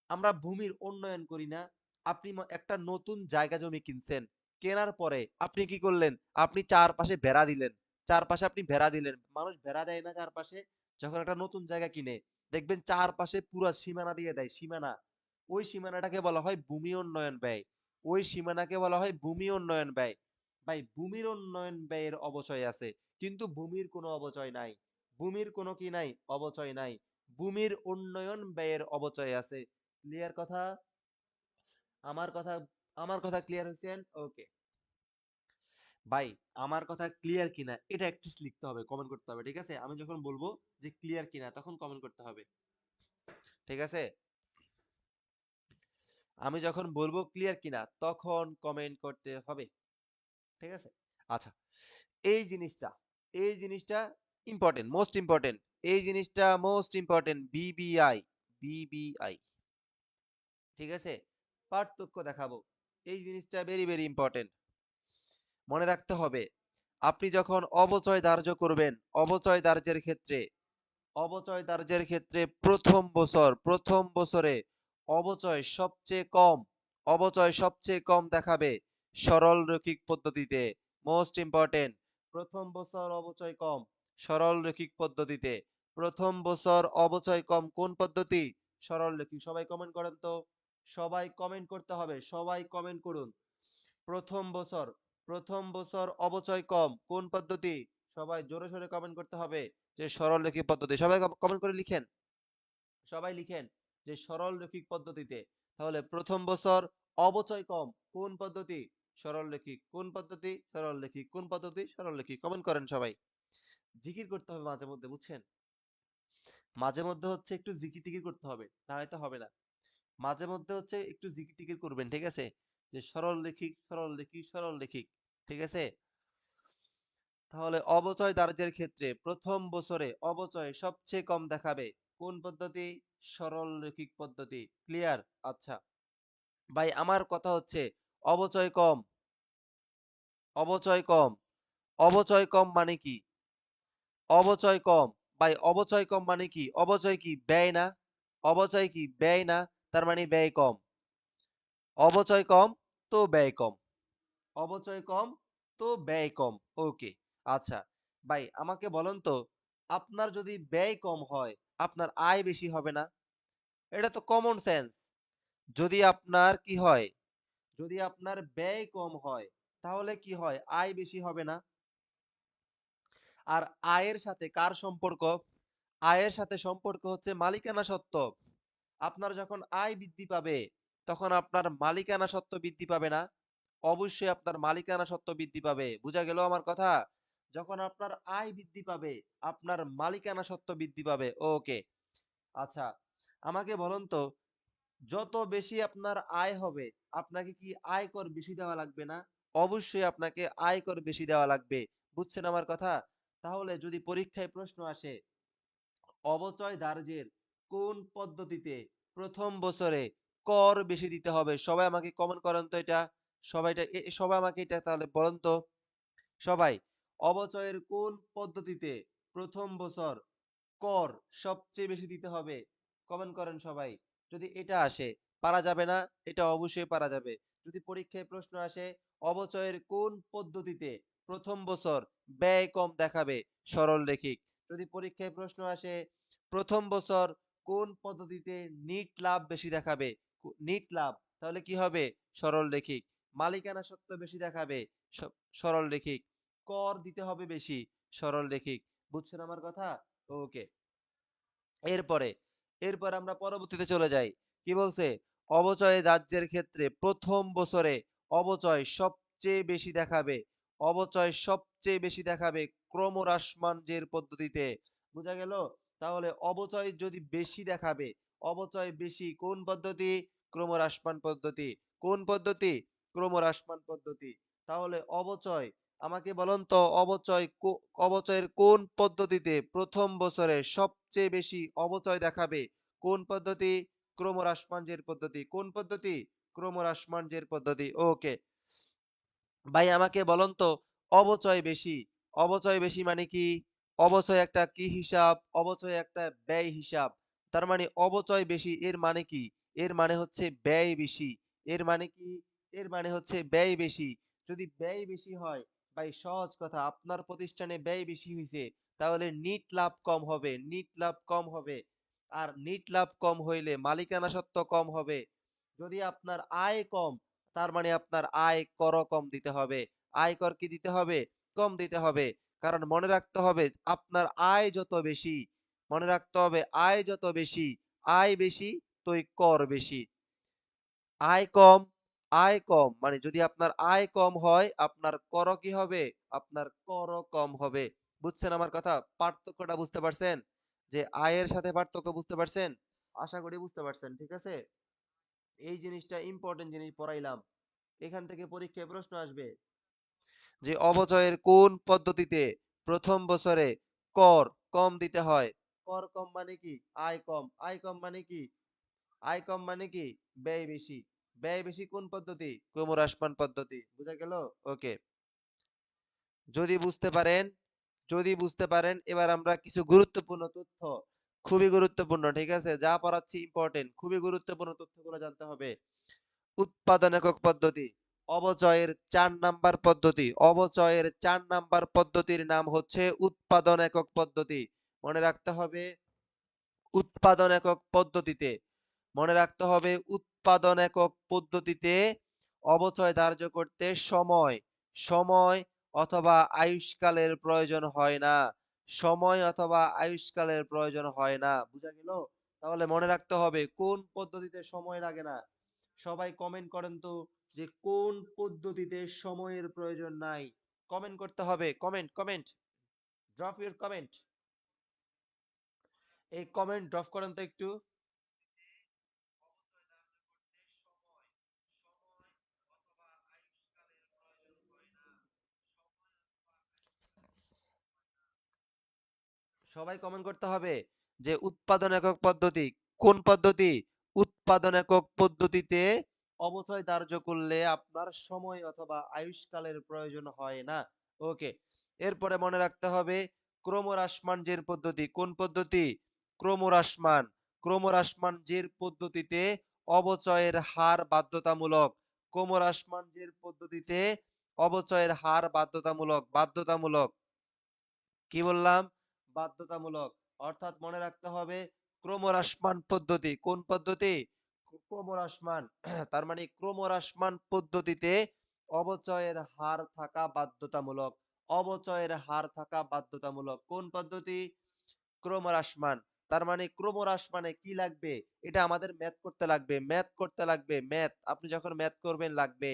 আমরা ভূমির উন্নয়ন করি না। আপনি একটা নতুন জায়গা জমি কিনছেন। কেনার পরে আপনি কি করলেন? আপনি চারপাশে বেড়া দিলেন। চারপাশে আপনি বেড়া দিলেন। মানুষ বেড়া দেয় না চারপাশে? যখন একটা নতুন জায়গা কিনে, দেখবেন চারপাশে পুরা সীমানা দিয়ে দেয়, সীমানা। ওই সীমানাটাকে বলা হয় ভূমি উন্নয়ন ব্যয়। ওই সীমানাকে বলা হয় ভূমি উন্নয়ন ব্যয়। ভাই ভূমির উন্নয়ন ব্যয়ের অবচয় আছে, কিন্তু ভূমির কোনো অবচয় নাই। ভূমির কোনো কি নাই? অবচয় নাই। ভূমির উন্নয়ন ব্যয়ের অবচয় আছে। ক্লিয়ার কথা? আমার কথা আমার কথা ক্লিয়ার হয়েছেন? ওকে। ভাই আমার কথা ক্লিয়ার কিনা এটা একটু লিখতে হবে, কমেন্ট করতে হবে, ঠিক আছে? আমি যখন বলবো যে ক্লিয়ার কিনা তখন কমেন্ট করতে হবে, ঠিক আছে? আমি যখন বলবো ক্লিয়ার কিনা তখন কমেন্ট করতে হবে, ঠিক আছে? আচ্ছা, এই জিনিসটা এই জিনিসটা ইম্পর্টেন্ট, মোস্ট ইম্পর্টেন্ট। এই জিনিসটা মোস্ট ইম্পর্টেন্ট, বিবিআই, বিবিআই, ঠিক আছে? পার্থক্য দেখাবো। এই জিনিসটা ভেরি ভেরি ইম্পর্টেন্ট, মনে রাখতে হবে। আপনি যখন অবচয় ধার্য করবেন, অবচয় ধার্যের ক্ষেত্রে অবচয় ধার্যের ক্ষেত্রে প্রথম বছরে অবচয় সবচেয়ে কম, অবচয় সবচেয়ে কম দেখাবে সরল রৈখিক পদ্ধতিতে। মোস্ট ইম্পর্টেন্ট, প্রথম বছর অবচয় কম সরল রৈখিক পদ্ধতিতে। প্রথম বছর অবচয় কম কোন পদ্ধতি? সরল রৈখিক। সবাই কমেন্ট করেন তো, সবাই কমেন্ট করতে হবে, সবাই কমেন্ট করুন। প্রথম বছর প্রথম বছর অবচয় কম কোন পদ্ধতি? সবাই জোরে সোরে কমেন্ট করতে হবে যে সরলরৈখিক পদ্ধতি। সবাই কমেন্ট করে লিখেন, সবাই লিখেন যে সরলরৈখিক পদ্ধতিতে। তাহলে প্রথম বছর অবচয় কম কোন পদ্ধতি? সরলরৈখিক। কোন পদ্ধতি? সরলরৈখিক। কোন পদ্ধতি? সরলরৈখিক। কমেন্ট করেন সবাই। জিকির করতে হবে মাঝে মধ্যে, বুঝছেন? মাঝে মধ্যে হচ্ছে একটু জিকির টিকির করতে হবে, না হয়তো হবে না। মাঝে মধ্যে হচ্ছে একটু জিকির টিকির করবেন, ঠিক আছে? যে সরলরৈখিক, সরলরৈখিক, সরলরৈখিক, ঠিক আছে? তাহলে অবচয় দার্যের ক্ষেত্রে প্রথম বছরে অবচয় সবচেয়ে কম দেখাবে কোন পদ্ধতি? সরলরৈখিক পদ্ধতি। ক্লিয়ার? আচ্ছা ভাই, আমার কথা হচ্ছে অবচয় কম, অবচয় কম, অবচয় কম মানে কি? অবচয় কম, ভাই অবচয় কম মানে কি? অবচয় কি ব্যয় না? অবচয় কি ব্যয় না? তার মানে ব্যয় কম। অবচয় কম তো ব্যয় কম, অবচয় কম তো ব্যয় কম। ওকে। আচ্ছা ভাই, আমাকে বলেন তো, আপনার যদি ব্যয় কম হয় আপনার আয় বেশি হবে না? এটা তো কমন সেন্স। যদি আপনার কি হয়, যদি আপনার ব্যয় কম হয় তাহলে কি হয়? আয় বেশি হবে না? আর আয়ের সাথে কার সম্পর্ক? আয়ের সাথে সম্পর্ক হচ্ছে মালিকানা সত্ত্ব। আপনার যখন আয় বৃদ্ধি পাবে তখন আপনার মালিকানা সত্ত্ব বৃদ্ধি পাবে না? অবশ্যই আপনার মালিকানা সত্ত্ব বৃদ্ধি পাবে। বুঝা গেল আমার কথা? যখন আপনার আয় বৃদ্ধি পাবে আপনার মালিকানা সত্ত্ব বৃদ্ধি পাবে। ওকে। আচ্ছা, আমাকে বলুন তো, যত বেশি আপনার আয় হবে আপনাকে কি আয়কর বেশি দেওয়া লাগবে না? অবশ্যই আপনাকে আয়কর বেশি দেওয়া লাগবে। বুঝছেন আমার কথা? তাহলে যদি পরীক্ষায় প্রশ্ন আসে অবচয় দার্জের কোন পদ্ধতিতে প্রথম বছরে কর বেশি দিতে হবে, সবাই আমাকে কমেন্ট করেন তো এটা। সবাই আমাকে এটা তাহলে বলেন তো, সবাই অবচয়ের কোন পদ্ধতিতে প্রথম বছর কর সবচেয়ে বেশি দিতে হবে? কমেন্ট করেন সবাই। যদি এটা আসে, পারা যাবে না? এটা অবশ্যই পারা যাবে। যদি পরীক্ষায় প্রশ্ন আসে অবচয়ের কোন পদ্ধতিতে প্রথম বছর ব্যয় কম দেখাবে? সরলরৈখিক। যদি পরীক্ষায় প্রশ্ন আসে প্রথম বছর কোন পদ্ধতিতে নিট লাভ বেশি দেখাবে? নিট লাভ, তাহলে কি হবে? সরলরৈখিক। মালিকানা সত্ত্ব বেশি দেখাবে? সরলরৈখিক। কর দিতে হবে বেশি? সরলরৈখিক। বুঝছেন আমার কথা? ওকে। এরপরে এরপর আমরা পরবর্তীতে চলে যাই। কি বলছে? অবচয় দাহ্যের ক্ষেত্রে প্রথম বছরে অবচয় সবচেয়ে বেশি দেখাবে, অবচয় সবচেয়ে বেশি দেখাবে ক্রমহ্রাসমান জের পদ্ধতিতে। বুঝা গেল? তাহলে অবচয় যদি বেশি দেখাবে, অবচয় বেশি কোন পদ্ধতি? ক্রমহ্রাসমান পদ্ধতি। কোন পদ্ধতি? ক্রমহ্রাসমান পদ্ধতি। তাহলে অবচয়, আমাকে বলুন তো, অবচয়ের কোন পদ্ধতিতে প্রথম বছরে সবচেয়ে বেশি অবচয় দেখাবে? কোন পদ্ধতি? ক্রমহ্রাসমান পদ্ধতি। কোন পদ্ধতি? ক্রমহ্রাসমান পদ্ধতি। ওকে ভাই, আমাকে বলুন তো, অবচয় বেশি, অবচয় বেশি মানে কি? অবচয় একটা কি হিসাব? অবচয় একটা ব্যয় হিসাব। তার মানে অবচয় বেশি এর মানে কি? এর মানে হচ্ছে ব্যয় বেশি। এর মানে কি? এর মানে হচ্ছে ব্যয় বেশি। যদি ব্যয় বেশি হয়, ভাই সহজ কথা, আপনার প্রতিষ্ঠানে ব্যয় বেশি হইছে তাহলে নিট লাভ কম হবে, নিট লাভ কম হবে। আর নিট লাভ কম হইলে মালিকানা সত্ত্ব কম হবে। যদি আপনার আয় কম তার মানে আপনার আয় করও কম দিতে হবে। আয়কর কি দিতে হবে? কম দিতে হবে। কারণ মনে রাখতে হবে আপনার আয় যত বেশি, মনে রাখতে হবে আয় যত বেশি, আয় বেশি তো কর বেশি। আয় কম, আয় কম মানে যদি আপনার আয় কম হয় আপনার করও কি হবে? আপনার করও কম হবে। বুঝছেন আমার কথা? পার্থক্যটা বুঝতে পারছেন? যে আয়ের সাথে পার্থক্য বুঝতে পারছেন? আশা করি বুঝতে পারছেন। ঠিক আছে? এই জিনিসটা ইম্পর্টেন্ট জিনিস পড়াইলাম। এখান থেকে পরীক্ষায় প্রশ্ন আসবে যে অবচয়ের কোন পদ্ধতিতে প্রথম বছরে কর কম দিতে হয়? কর কম মানে কি? আয় কম। আয় কম মানে কি? আয় কম মানে কি? ব্যয় বেশি। ব্যয় বেশি কোন পদ্ধতি? ক্রমহ্রাসমান পদ্ধতি। বুঝা গেল? ওকে। যদি বুঝতে পারেন, যদি বুঝতে পারেন এবার আমরা কিছু গুরুত্বপূর্ণ তথ্য, খুবই গুরুত্বপূর্ণ, ঠিক আছে? যা পড়াচ্ছি ইম্পর্টেন্ট, খুবই গুরুত্বপূর্ণ তথ্যগুলো জানতে হবে। উৎপাদন একক পদ্ধতি, অবচয়ের ৪ নাম্বার পদ্ধতি, অবচয়ের ৪ নাম্বার পদ্ধতির নাম হচ্ছে উৎপাদন একক পদ্ধতি। মনে রাখতে হবে উৎপাদন একক পদ্ধতিতে, মনে রাখতে হবে উৎপাদন একক পদ্ধতিতে অবচয় ধার্য করতে সময়, সময় অথবা আয়ুষ্কালের প্রয়োজন হয় না। সময় অথবা আয়ুষ্কালের প্রয়োজন হয় না। বুঝা গেল? তাহলে মনে রাখতে হবে কোন পদ্ধতিতে সময় লাগে না। সবাই কমেন্ট করেন তো যে কোন পদ্ধতিতে সময়ের প্রয়োজন নাই। কমেন্ট করতে হবে। Comment, comment. Drop your comment. এই কমেন্ট ড্রপ করেন তো একটু। সবাই কমেন্ট করতে হবে যে উৎপাদন একক পদ্ধতি কোন পদ্ধতি? উৎপাদন একক পদ্ধতিতে অবচয় ধার্য করলে আপনার সময় অথবা আয়ুষ্কালের প্রয়োজন হয় না। ওকে। এরপরে মনে রাখতে হবে ক্রমহ্রাসমান জের পদ্ধতি কোন পদ্ধতি? ক্রমহ্রাসমান। ক্রমহ্রাসমান জের পদ্ধতিতে অবচয়ের হার বাধ্যতামূলক। ক্রমহ্রাসমান জের পদ্ধতিতে অবচয়ের হার বাধ্যতামূলক। বাধ্যতামূলক। কি বললাম? বাধ্যতামূলক। অর্থাৎ মনে রাখতে হবে ক্রমহ্রাসমান পদ্ধতি। কোন পদ্ধতি? ক্রমহ্রাসমান। তার মানে ক্রমহ্রাসমান পদ্ধতিতে অবচয়ের হার থাকা বাধ্যতামূলক। অবচয়ের হার থাকা বাধ্যতামূলক। কোন পদ্ধতি? ক্রমহ্রাসমান। তার মানে ক্রমহ্রাসমানে কি লাগবে? এটা আমাদের ম্যাথ করতে লাগবে। ম্যাথ করতে লাগবে। ম্যাথ। আপনি যখন ম্যাথ করবেন লাগবে।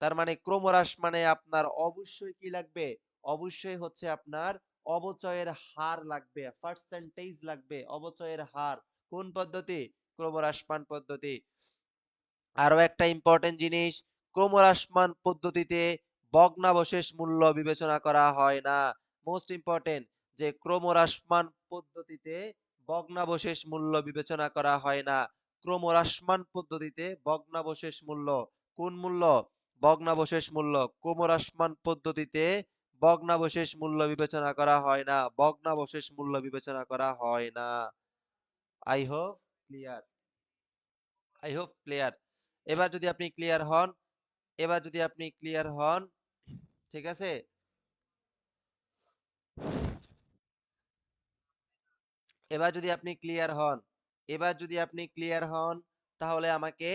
তার মানে ক্রমহ্রাসমানে আপনার অবশ্যই কি লাগবে? অবশ্যই হচ্ছে আপনার অবচয়ের হার লাগবে, পার্সেন্টেজ লাগবে, অবচয়ের হার। কোন পদ্ধতি? ক্রমহ্রাসমান পদ্ধতি। আরো একটা ইম্পর্টেন্ট জিনিস, ক্রমহ্রাসমান পদ্ধতিতে ভগ্নাবশেষ মূল্য বিবেচনা করা হয় না। মোস্ট ইম্পর্টেন্ট যে ক্রমহ্রাসমান পদ্ধতিতে ভগ্নাবশেষ মূল্য বিবেচনা করা হয় না। ক্রমহ্রাসমান পদ্ধতিতে ভগ্নাবশেষ মূল্য, কোন মূল্য? ভগ্নাবশেষ মূল্য। ক্রমহ্রাসমান পদ্ধতিতে ভগ্নাবশেষ মূল্য বিবেচনা করা হয় না। ভগ্নাবশেষ মূল্য বিবেচনা করা হয় না। I hope clear. I hope clear. এবার যদি আপনি ক্লিয়ার হন, এবার যদি আপনি ক্লিয়ার হন, ঠিক আছে? এবার যদি আপনি ক্লিয়ার হন, এবার যদি আপনি ক্লিয়ার হন, তাহলে আমাকে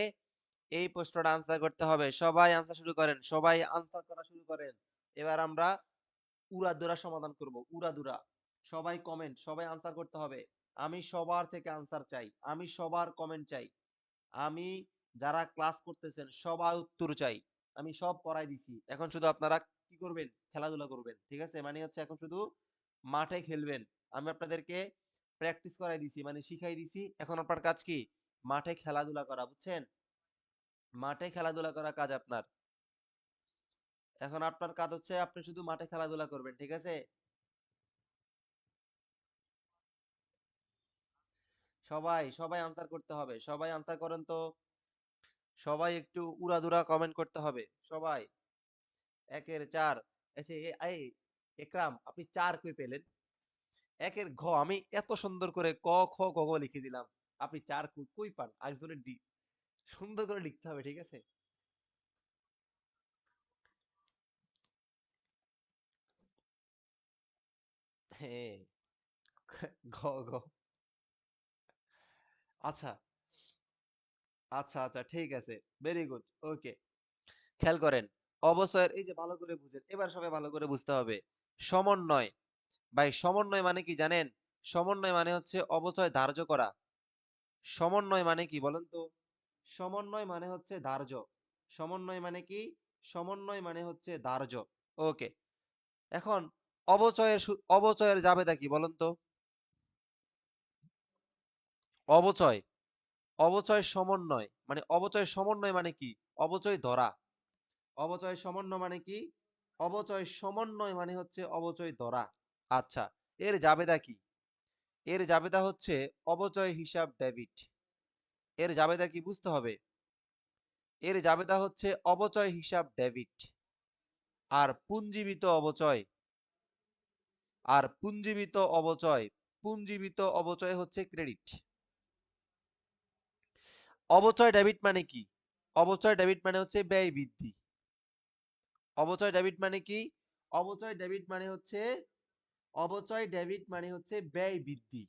এই প্রশ্নটা আনসার করতে হবে। সবাই আনসার শুরু করেন। সবাই আনসার করা শুরু করেন। এবার আমরা উড়াধুরা সমাধান করব। উড়াধুরা। সবাই কমেন্ট, সবাই আনসার করতে হবে। আমি সবার থেকে আনসার চাই। আমি সবার কমেন্ট চাই। আমি যারা ক্লাস করতেছেন সবার উত্তর চাই। আমি সব পড়াই দিছি। এখন শুধু আপনারা কি করবেন? খেলাধুলা করবেন। ঠিক আছে? মানে হচ্ছে এখন শুধু মাঠে খেলবেন। আমি আপনাদেরকে প্র্যাকটিস করাই দিছি, মানে শিখাই দিছি। এখন আপনার কাজ কি? মাঠে খেলাধুলা করা, বুঝছেন? মাঠে খেলাধুলা করা কাজ আপনার। এখন আপনার কাজ হচ্ছে আপনি শুধু মাঠে খেলাধুলা করবেন। ঠিক আছে? সবাই, সবাই আনসার করতে হবে। সবাই আনসার করেন তো। সবাই একটু উড়াধুরা কমেন্ট করতে হবে। সবাই। একের ৪। আচ্ছা এই একরাম আপনি ৪ কই পেলেন? একের ঘ আমি এত সুন্দর করে ক, খ, গ, ঘ লিখে দিলাম। আপনি ৪ কই পান? আরেকজনের সুন্দর করে লিখতে হবে, ঠিক আছে? হ্যাঁ, ঘ, ঘ। আচ্ছা, আচ্ছা, আচ্ছা ঠিক আছে। Very good. ওকে। খেয়াল করেন। অবচয়ের এই যে ভালো করে বুঝেন, এবার সবাই ভালো করে বুঝতে হবে। সমন্বয়, ভাই সমন্বয় মানে কি জানেন? সমন্বয় মানে হচ্ছে অবচয় ধার্য করা। সমন্বয় মানে কি বলেন তো? সমন্বয় মানে হচ্ছে ধার্য। সমন্বয় মানে কি? সমন্বয় মানে হচ্ছে ধার্য। ওকে। এখন অবচয়ের জাবেদা কি বলেন তো? অবচয়, অবচয় সমন্বয় মানে অবচয় সমন্বয় মানে কি? অবচয় ধরা। অবচয় সমন্বয় মানে কি? অবচয় সমন্বয় মানে হচ্ছে অবচয় ধরা। আচ্ছা, এর জাবেদা কি? এর জাবেদা হচ্ছে অবচয় হিসাব ডেবিট। এর জাবেদা কি বুঝতে হবে? এর জাবেদা হচ্ছে অবচয় হিসাব ডেবিট। আর পুঞ্জীবিত অবচয়, আর পুঞ্জীবিত অবচয়, পুঞ্জীবিত অবচয় হচ্ছে ক্রেডিট। অবচয় ডেবিট মানে কি? অবচয় ডেবিট মানে হচ্ছে ব্যয় বৃদ্ধি। অবচয় ডেবিট মানে কি? অবচয় ডেবিট মানে হচ্ছে অবচয় ডেবিট মানে হচ্ছে ব্যয় বৃদ্ধি।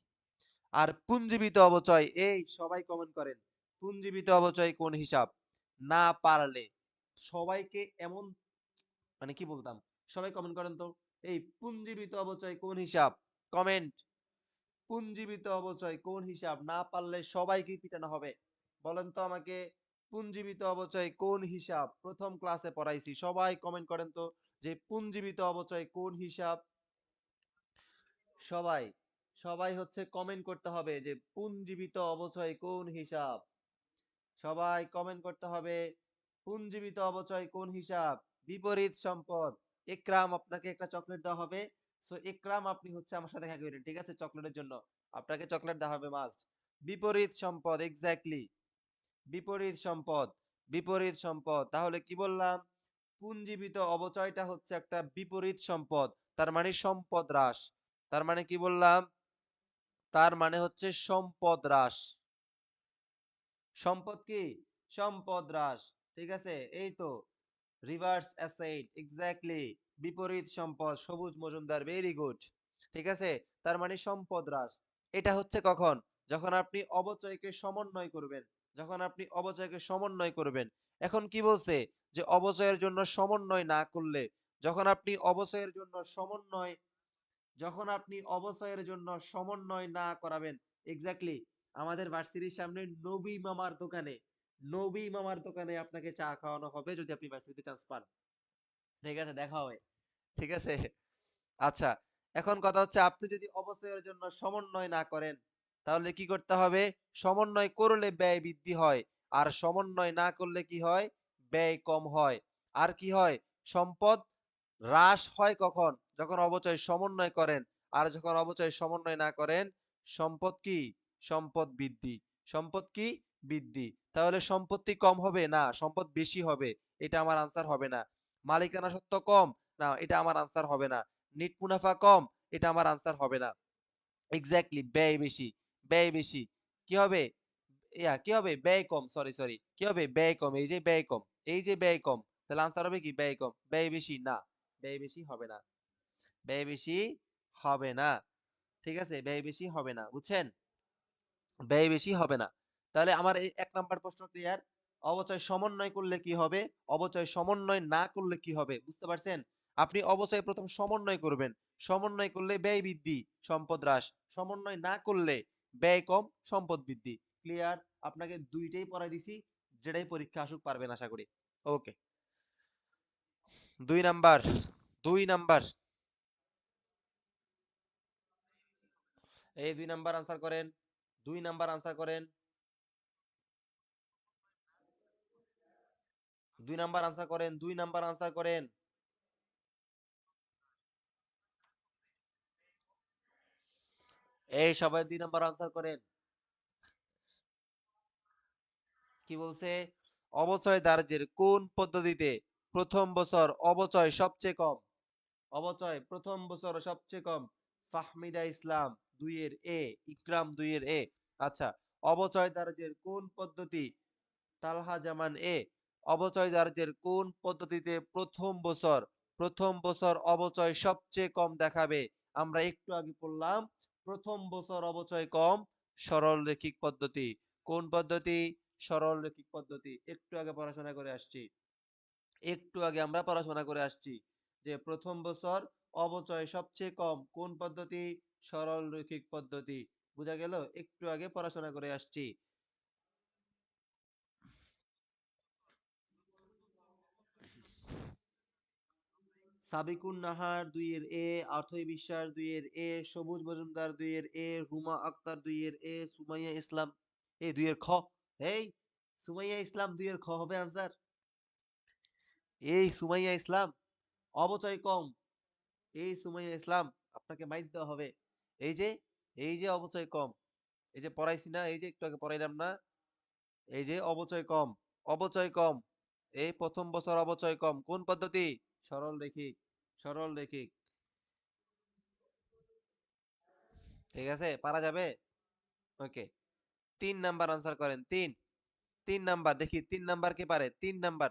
আর পুঞ্জীবিত অবচয়, এই সবাই কমেন্ট করেন। পুঞ্জীবিত অবচয় কোন হিসাব? না পারলে সবাইকে এমন মানে কি বলতাম? সবাই কমেন্ট করেন তো। এই পুঞ্জীবিত অবচয় কোন হিসাব? কমেন্ট। পুঞ্জীবিত অবচয় কোন হিসাব? না পারলে সবাইকে পিটানো হবে। বলেন তো আমাকে, পুঞ্জীবিত অবচয় কোন হিসাব? প্রথম ক্লাসে পড়াইছি। সবাই কমেন্ট করেন তো যে পুঞ্জীবিত অবচয় কোন হিসাব? সবাই, সবাই হচ্ছে কমেন্ট করতে হবে যে পুঞ্জীবিত অবচয় কোন হিসাব? সবাই কমেন্ট করতে হবে পুঞ্জীবিত অবচয় কোন হিসাব? বিপরীত সম্পদ। ইকরাম, আপনাকে একটা চকলেট দেওয়া হবে। সো ইকরাম, আপনি হচ্ছে আমার সাথে দেখা করেন, ঠিক আছে? চকলেটের জন্য আপনাকে চকলেট দেওয়া হবে মাস্ট। বিপরীত সম্পদ, এক্স্যাক্টলি। বিপরীত সম্পদ, বিপরীত সম্পদ। তাহলে কি বললাম? পুঞ্জীবিত অবচয়টা হচ্ছে একটা বিপরীত সম্পদ। তার মানে সম্পদ হ্রাস। তার মানে কি বললাম? তার মানে হচ্ছে সম্পদ হ্রাস। সম্পদ কি? সম্পদ হ্রাস। ঠিক আছে? এই তো রিভার্স অ্যাসেট, এক্স্যাক্টলি। বিপরীত সম্পদ, সবুজ মজুমদার, ভেরি গুড। ঠিক আছে? তার মানে সম্পদ হ্রাস। এটা হচ্ছে কখন? যখন আপনি অবচয়কে সমন্বয় করবেন। যখন আপনি অবচয়কে সমন্বয় করবেন। এখন কি বলছে? যে অবচয়ের জন্য সমন্বয় না করলে, যখন আপনি অবচয়ের জন্য সমন্বয় যখন আপনি অবচয়ের জন্য সমন্বয় না করাবেন, এক্স্যাক্টলি, আমাদের ভার্সিটির সামনে নবী মামার দোকানে আপনাকে চা খাওয়ানো হবে যদি আপনি ভার্সিটিতে চান্স পান। ঠিক আছে? দেখা হবে। ঠিক আছে? আচ্ছা, এখন কথা হচ্ছে আপনি যদি অবচয়ের জন্য সমন্বয় না করেন, তাহলে কি করতে হবে? সমন্বয় করলে ব্যয় বৃদ্ধি হয়। আর সমন্বয় না করলে কি হয়? ব্যয় কম হয়। আর কি হয়? সম্পদ হ্রাস হয় কখন? যখন অবচয় সমন্বয় করেন। আর যখন অবচয় সমন্বয় না করেন, সম্পদ কি? সম্পদ বৃদ্ধি। সম্পদ কি? বৃদ্ধি। তাহলে সম্পত্তি কম হবে? না, সম্পদ বেশি হবে। এটা আমার আনসার হবে না। মালিকানা সত্ত্ব কম? না, এটা আমার আনসার হবে না। নেট মুনাফা কম? এটা আমার আনসার হবে না। এক্স্যাক্টলি, ব্যয় বেশি। ব্যয় বেশি। কি হবে? কি হবে? ব্যয় কম। Sorry, sorry. কি হবে? ব্যয় কম। এই যে ব্যয় কম। এই যে ব্যয় কম। তাহলে আনসার হবে কি? ব্যয় কম। ব্যয় বেশি? না, ব্যয় বেশি হবে না। ব্যয় বেশি হবে না। ঠিক আছে? ব্যয় বেশি হবে না। বুঝছেন? ব্যয় বেশি হবে না। তাহলে আমার এই ১ নাম্বার প্রশ্ন ক্লিয়ার। অবচয় সমন্বয় করলে কি হবে? অবচয় সমন্বয় না করলে কি হবে? বুঝতে পারছেন? আপনি অবচয় ১ম সমন্বয় করবেন। সমন্বয় করলে ব্যয় বৃদ্ধি, সম্পদ হ্রাস। সমন্বয় না করলে ব্যয় কম, সম্পদ বৃদ্ধি। ক্লিয়ার? আপনাকে ২ টাই পড়ায় দিছি। যেটাই পরীক্ষা আসুক পারবেন আশা করি। ওকে। ২ নাম্বার, ২ নাম্বার। এই ২ নাম্বার আনসার করেন। ২ নাম্বার আনসার করেন। ২ নাম্বার আনসার করেন। ২ নাম্বার আনসার করেন। এই সবাই ২ নাম্বার আনসার করেন। কি বলছে? অবচয় দার্যের কোন পদ্ধতিতে প্রথম বছর অবচয় সবচেয়ে কম? অবচয় প্রথম বছর সবচেয়ে কম। ফাহমিদা ইসলাম ২ এর এ, ইকরাম ২ এর এ। আচ্ছা, অবচয় দার্যের কোন পদ্ধতি? তালহা জামান এ। অবচয় দার্যের কোন পদ্ধতিতে প্রথম বছর অবচয় সবচেয়ে কম দেখাবে? আমরা একটু আগে পড়লাম, প্রথম বছর অবচয় কম, সরল রৈখিক পদ্ধতি। কোন পদ্ধতি? সরল রৈখিক পদ্ধতি। একটু আগে পড়াশোনা করে আসছি। একটু আগে আমরা পড়াশোনা করে আসছি যে প্রথম বছর অবচয় সবচেয়ে কম কোন পদ্ধতি? সরল রৈখিক পদ্ধতি। বুঝা গেল? একটু আগে পড়াশোনা করে আসছি। সাবিকুন নাহার ২ এর এ, অথৈ বিশ্বাস ২ এর এ, সবুজ মজুমদার ২ এর এ, রুমা আক্তার ২ এর এ, সুমাইয়া ইসলাম ২ এর খ। এই সুমাইয়া ইসলাম ২ এর খ হবে আনসার। এই সুমাইয়া ইসলাম অবচয় কম। এই সুমাইয়া ইসলাম আপনাকে মাইর দেওয়া হবে। এই যে এই যে অবচয় কম। এই যে পড়াইছি না, এই যে একটু আগে পড়াইলাম না, এই যে অবচয় কম, অবচয় কম। এই প্রথম বছর অবচয় কম কোন পদ্ধতি? সরল রৈখিক, সরল রৈখিক। ঠিক আছে, পারা যাবে? ওকে, ৩ নাম্বার আনসার করেন। ৩ নাম্বার দেখি, ৩ নাম্বার কে পারে? ৩ নাম্বার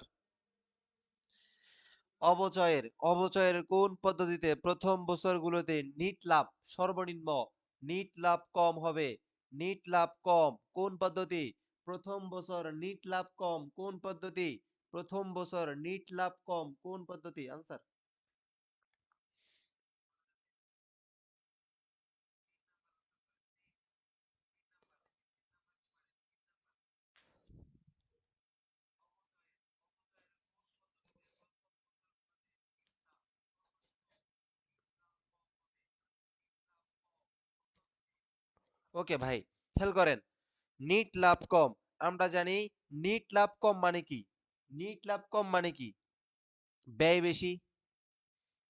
অবচয়ের কোন পদ্ধতিতে প্রথম বছরগুলোতে নিট লাভ সর্বনিম্ন, নিট লাভ কম হবে? নিট লাভ কম কোন পদ্ধতি? প্রথম বছর নিট লাভ কম কোন পদ্ধতি? প্রথম বছর নিট লাভ কম কোন পদ্ধতি? আনসার। ওকে ভাই, খেয়াল করেন, নিট লাভ কম। আমরা জানি নিট লাভ কম মানে কি? নিট লাভ কম মানে কি? ব্যয় বেশি।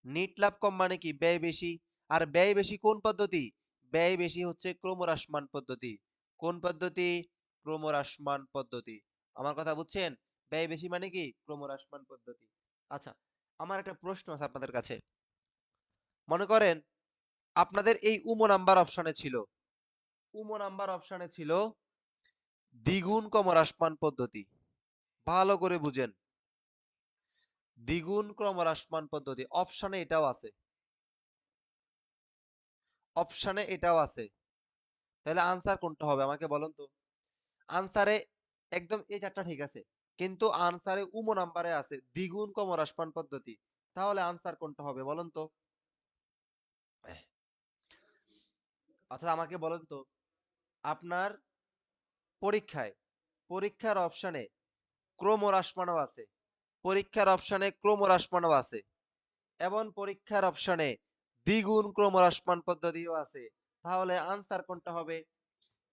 নিট লাভ কম মানে কি? ব্যয় বেশি। আর ব্যয় বেশি কোন পদ্ধতি? ব্যয় বেশি হচ্ছে ক্রমহ্রাসমান পদ্ধতি। কোন পদ্ধতি? ক্রমহ্রাসমান পদ্ধতি। আমার কথা বুঝছেন? ব্যয় বেশি মানে কি? ক্রমহ্রাসমান পদ্ধতি। আচ্ছা, আমার একটা প্রশ্ন আছে আপনাদের কাছে। মনে করেন আপনাদের এই উমো নাম্বার অপশনে ছিল, উমো নাম্বার অপশনে ছিল দ্বিগুণ ক্রমহ্রাসমান পদ্ধতি। ভালো করে বুঝেন, দ্বিগুণ ক্রমহ্রাসমান পদ্ধতি অপশনে এটাও আছে, অপশনে এটাও আছে। তাহলে আনসার কোনটা হবে আমাকে বলেন তো? আনসারে একদম এই চারটা ঠিক আছে, কিন্তু আনসারে উমো নাম্বারে আছে দ্বিগুণ ক্রমহ্রাসমান পদ্ধতি। তাহলে আনসার কোনটা হবে বলেন তো? অর্থাৎ আমাকে বলেন তো, আপনার পরীক্ষায়, পরীক্ষার অপশনে ক্রমহ্রাসমানও আছে, পরীক্ষার অপশনে ক্রমহ্রাসমানও আছে, এবং পরীক্ষার অপশনে দ্বিগুণ ক্রমহ্রাসমান পদ্ধতিও আছে। তাহলে আনসার কোনটা হবে?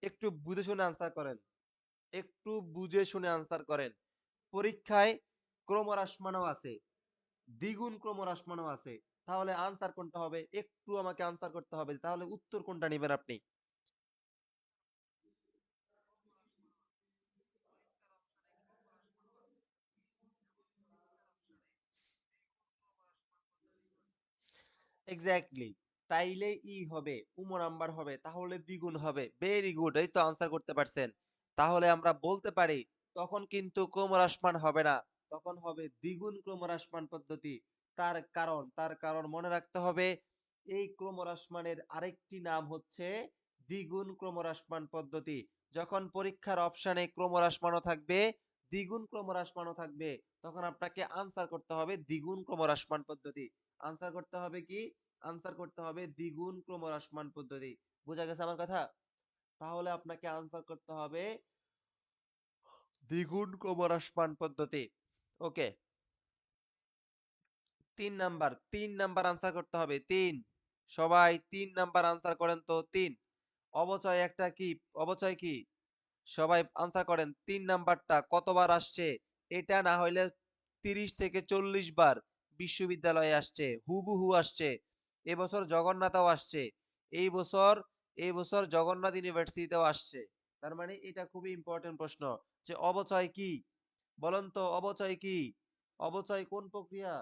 একটু বুঝে শুনে আনসার করেন, একটু বুঝে শুনে আনসার করেন। পরীক্ষায় ক্রমহ্রাসমানও আছে, দ্বিগুণ ক্রমহ্রাসমানও আছে। তাহলে আনসার কোনটা হবে? একটু আমাকে আনসার করতে হবে। তাহলে উত্তর কোনটা নেবেন আপনি? এক্স্যাক্টলি। তাইলে ই হবে, উমো নাম্বার হবে, তাহলে দ্বিগুণ হবে। ভেরি গুড, এই তো আনসার করতে পারছেন। তাহলে আমরা বলতে পারি তখন কিন্তু ক্রমহ্রাসমান হবে না, তখন হবে দ্বিগুণ ক্রমহ্রাসমান পদ্ধতি। তার কারণ মনে রাখতে হবে, এই ক্রমহ্রাসমানের আরেকটি নাম হচ্ছে দ্বিগুণ ক্রমহ্রাসমান পদ্ধতি। যখন পরীক্ষার অপশনে ক্রমহ্রাসমানও থাকবে, দ্বিগুণ ক্রমহ্রাসমানও থাকবে, তখন আপনাকে আনসার করতে হবে দ্বিগুণ ক্রমহ্রাসমান পদ্ধতি। আনসার করতে হবে কি? আনসার করতে হবে দ্বিগুণ ক্রমহ্রাসমান পদ্ধতি। বোঝা গেছে আমার কথা? তাহলে আপনাকে আনসার করতে হবে দ্বিগুণ ক্রমহ্রাসমান পদ্ধতি। ওকে, ৩ নাম্বার আনসার করতে হবে। সবাই ৩ নাম্বার আনসার করেন তো। অবচয় একটা কি? অবচয় কি? সবাই আনসার করেন। ৩ নাম্বারটা কতবার আসছে? এটা না হইলে ৩০ থেকে ৪০ বার বিশ্ববিদ্যালয়ে আসছে, হুবহু আসছে। এবছর জগন্নাথও আসছে। এই বছর এই বছর জগন্নাথ ইউনিভার্সিটিতেও আসছে। তার মানে এটা খুবই ইম্পর্টেন্ট প্রশ্ন যে অবচয় কি? বলেন তো অবচয় কি? অবচয় কোন প্রক্রিয়া?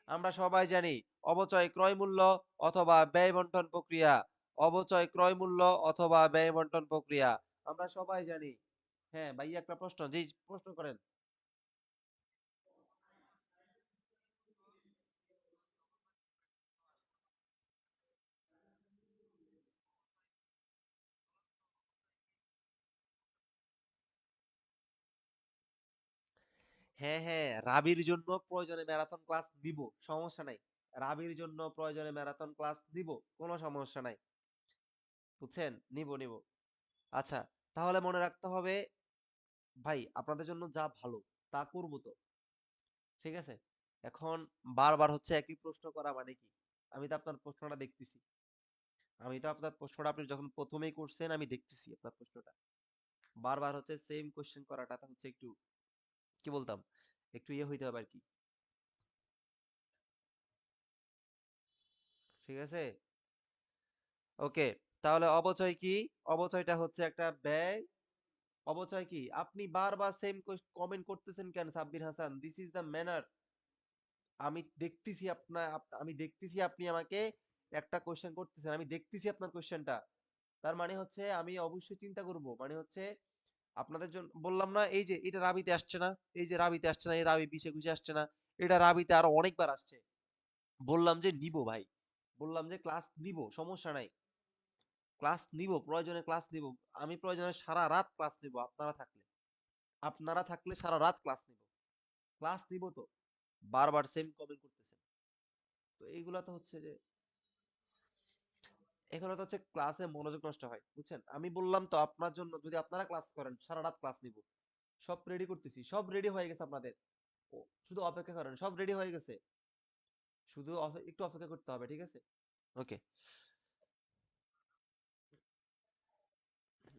আমরা সবাই জানি অবচয় ক্রয় মূল্য অথবা ব্যয় বন্টন প্রক্রিয়া। অবচয় ক্রয় মূল্য অথবা ব্যয় বন্টন প্রক্রিয়া। আমরা সবাই জানি। হ্যাঁ, ভাইয়া একটা প্রশ্ন, জি প্রশ্ন করেন। হ্যাঁ হ্যাঁ, রাবির জন্য প্রয়োজনে ম্যারাথন ক্লাস দিব, সমস্যা নাই। রাবির জন্য প্রয়োজনে ম্যারাথন ক্লাস দিব, কোনো সমস্যা নাই। বুঝছেন, নিব নিব। আচ্ছা, তাহলে মনে রাখতে হবে ভাই, আপনাদের জন্য যা ভালো তা করব তো, ঠিক আছে? এখন বারবার হচ্ছে একই প্রশ্ন করা মানে কি? আমি তো আপনার প্রশ্নটা দেখতেছি। আমি তো আপনার প্রশ্নটা, আপনি যখন প্রথমেই করছেন আমি দেখতেছি আপনার প্রশ্নটা। বারবার হচ্ছে সেম কোশ্চেন করাটা তো হচ্ছে একটু, কি বলতাম, একটু ইয়ে হইতে হবে আর কি। ঠিক আছে? ওকে, তাহলে অবচয় কি? অবচয়টা হচ্ছে একটা ব্যয়। অবচয় কি? আপনি বারবার সেম কমেন্ট করতেছেন কেন Sabbir Hasan? This is the manner. আমি দেখতেছি আমি দেখতেছি আপনি আমাকে একটা কোশ্চেন করতেছেন, আমি দেখতেছি আপনার কোশ্চেনটা। তার মানে হচ্ছে আমি অবশ্যই চিন্তা করব, মানে হচ্ছে আপনাদের জন্য বললাম না, এই যে এটা রাবিতে আসছে না, এই যে রাবিতে আসছে না, এই রাবি 20-21 আসছে না, এটা রাবিতে আরো অনেকবার আসছে। বললাম যে নিব ভাই, বললাম যে ক্লাস নিব, সমস্যা নাই। ক্লাস নিব, প্রয়োজনে ক্লাস নিব। আমি প্রয়োজনে সারা রাত ক্লাস নিব, আপনারা থাকলে সারা রাত ক্লাস নিব। ক্লাস নিব তো। বারবার সেম কমেন্ট করতেছেন। তো এইগুলা তো হচ্ছে যে, এখানে তো হচ্ছে ক্লাসে মনোযোগ নষ্ট হয়, বুঝছেন? আমি বললাম তো আপনার জন্য, যদি আপনারা ক্লাস করেন সারা রাত ক্লাস নিব। সব রেডি করতেছি, সব রেডি হয়ে গেছে আপনাদের। ও, শুধু অপেক্ষা করেন, সব রেডি হয়ে গেছে। শুধু একটু অপেক্ষা করতে হবে, ঠিক আছে? ওকে,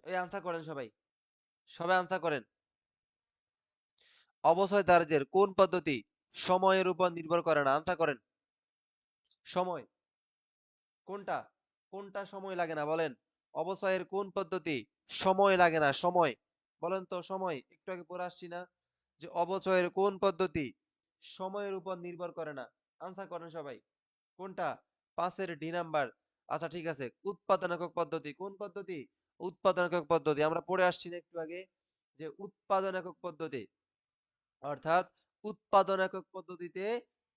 এই আনসার করেন সবাই, সবাই আনসার করেন। অবচয় দার্যের কোন পদ্ধতি সময়ের উপর নির্ভর করে না? আনসার করেন। সময় কোনটা? কোনটা সময় লাগে না বলেন? অবচয়ের কোন পদ্ধতি সময় লাগে না? সময় বলেন তো, সময় একটু আগে পড়ে আসছি না যে অবচয়ের কোন পদ্ধতি সময়ের উপর নির্ভর করে না? আনসার করেন সবাই। কোনটা? 5-এর ডি নাম্বার। আচ্ছা ঠিক আছে, উৎপাদন একক পদ্ধতি কোন পদ্ধতি? উৎপাদন একক পদ্ধতি আমরা পড়ে আসছি না একটু আগে, যে উৎপাদন একক পদ্ধতি, অর্থাৎ উৎপাদন একক পদ্ধতিতে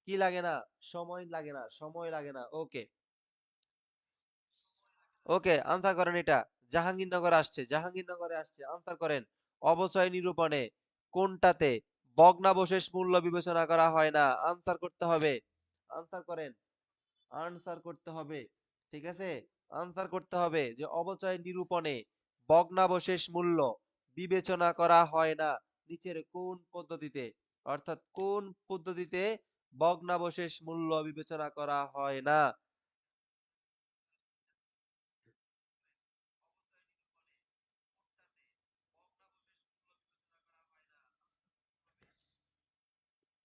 কি লাগে না? সময় লাগে না, সময় লাগে না। ওকে, ওকে, আনসার করেন এটা। জাহাঙ্গীরনগর আসছে, জাহাঙ্গীরনগরে আসছে, আনসার করেন। অবচয় নিরূপণে কোনটাতে ভগ্নাবশেষ মূল্য বিবেচনা করা হয় না? আনসার করতে হবে। আনসার করেন, আনসার করতে হবে। ঠিক আছে, আনসার করতে হবে যে অবচয় নিরূপণে ভগ্নাবশেষ মূল্য বিবেচনা করা হয় না নিচের কোন পদ্ধতিতে? অর্থাৎ কোন পদ্ধতিতে ভগ্নাবশেষ মূল্য বিবেচনা করা হয় না?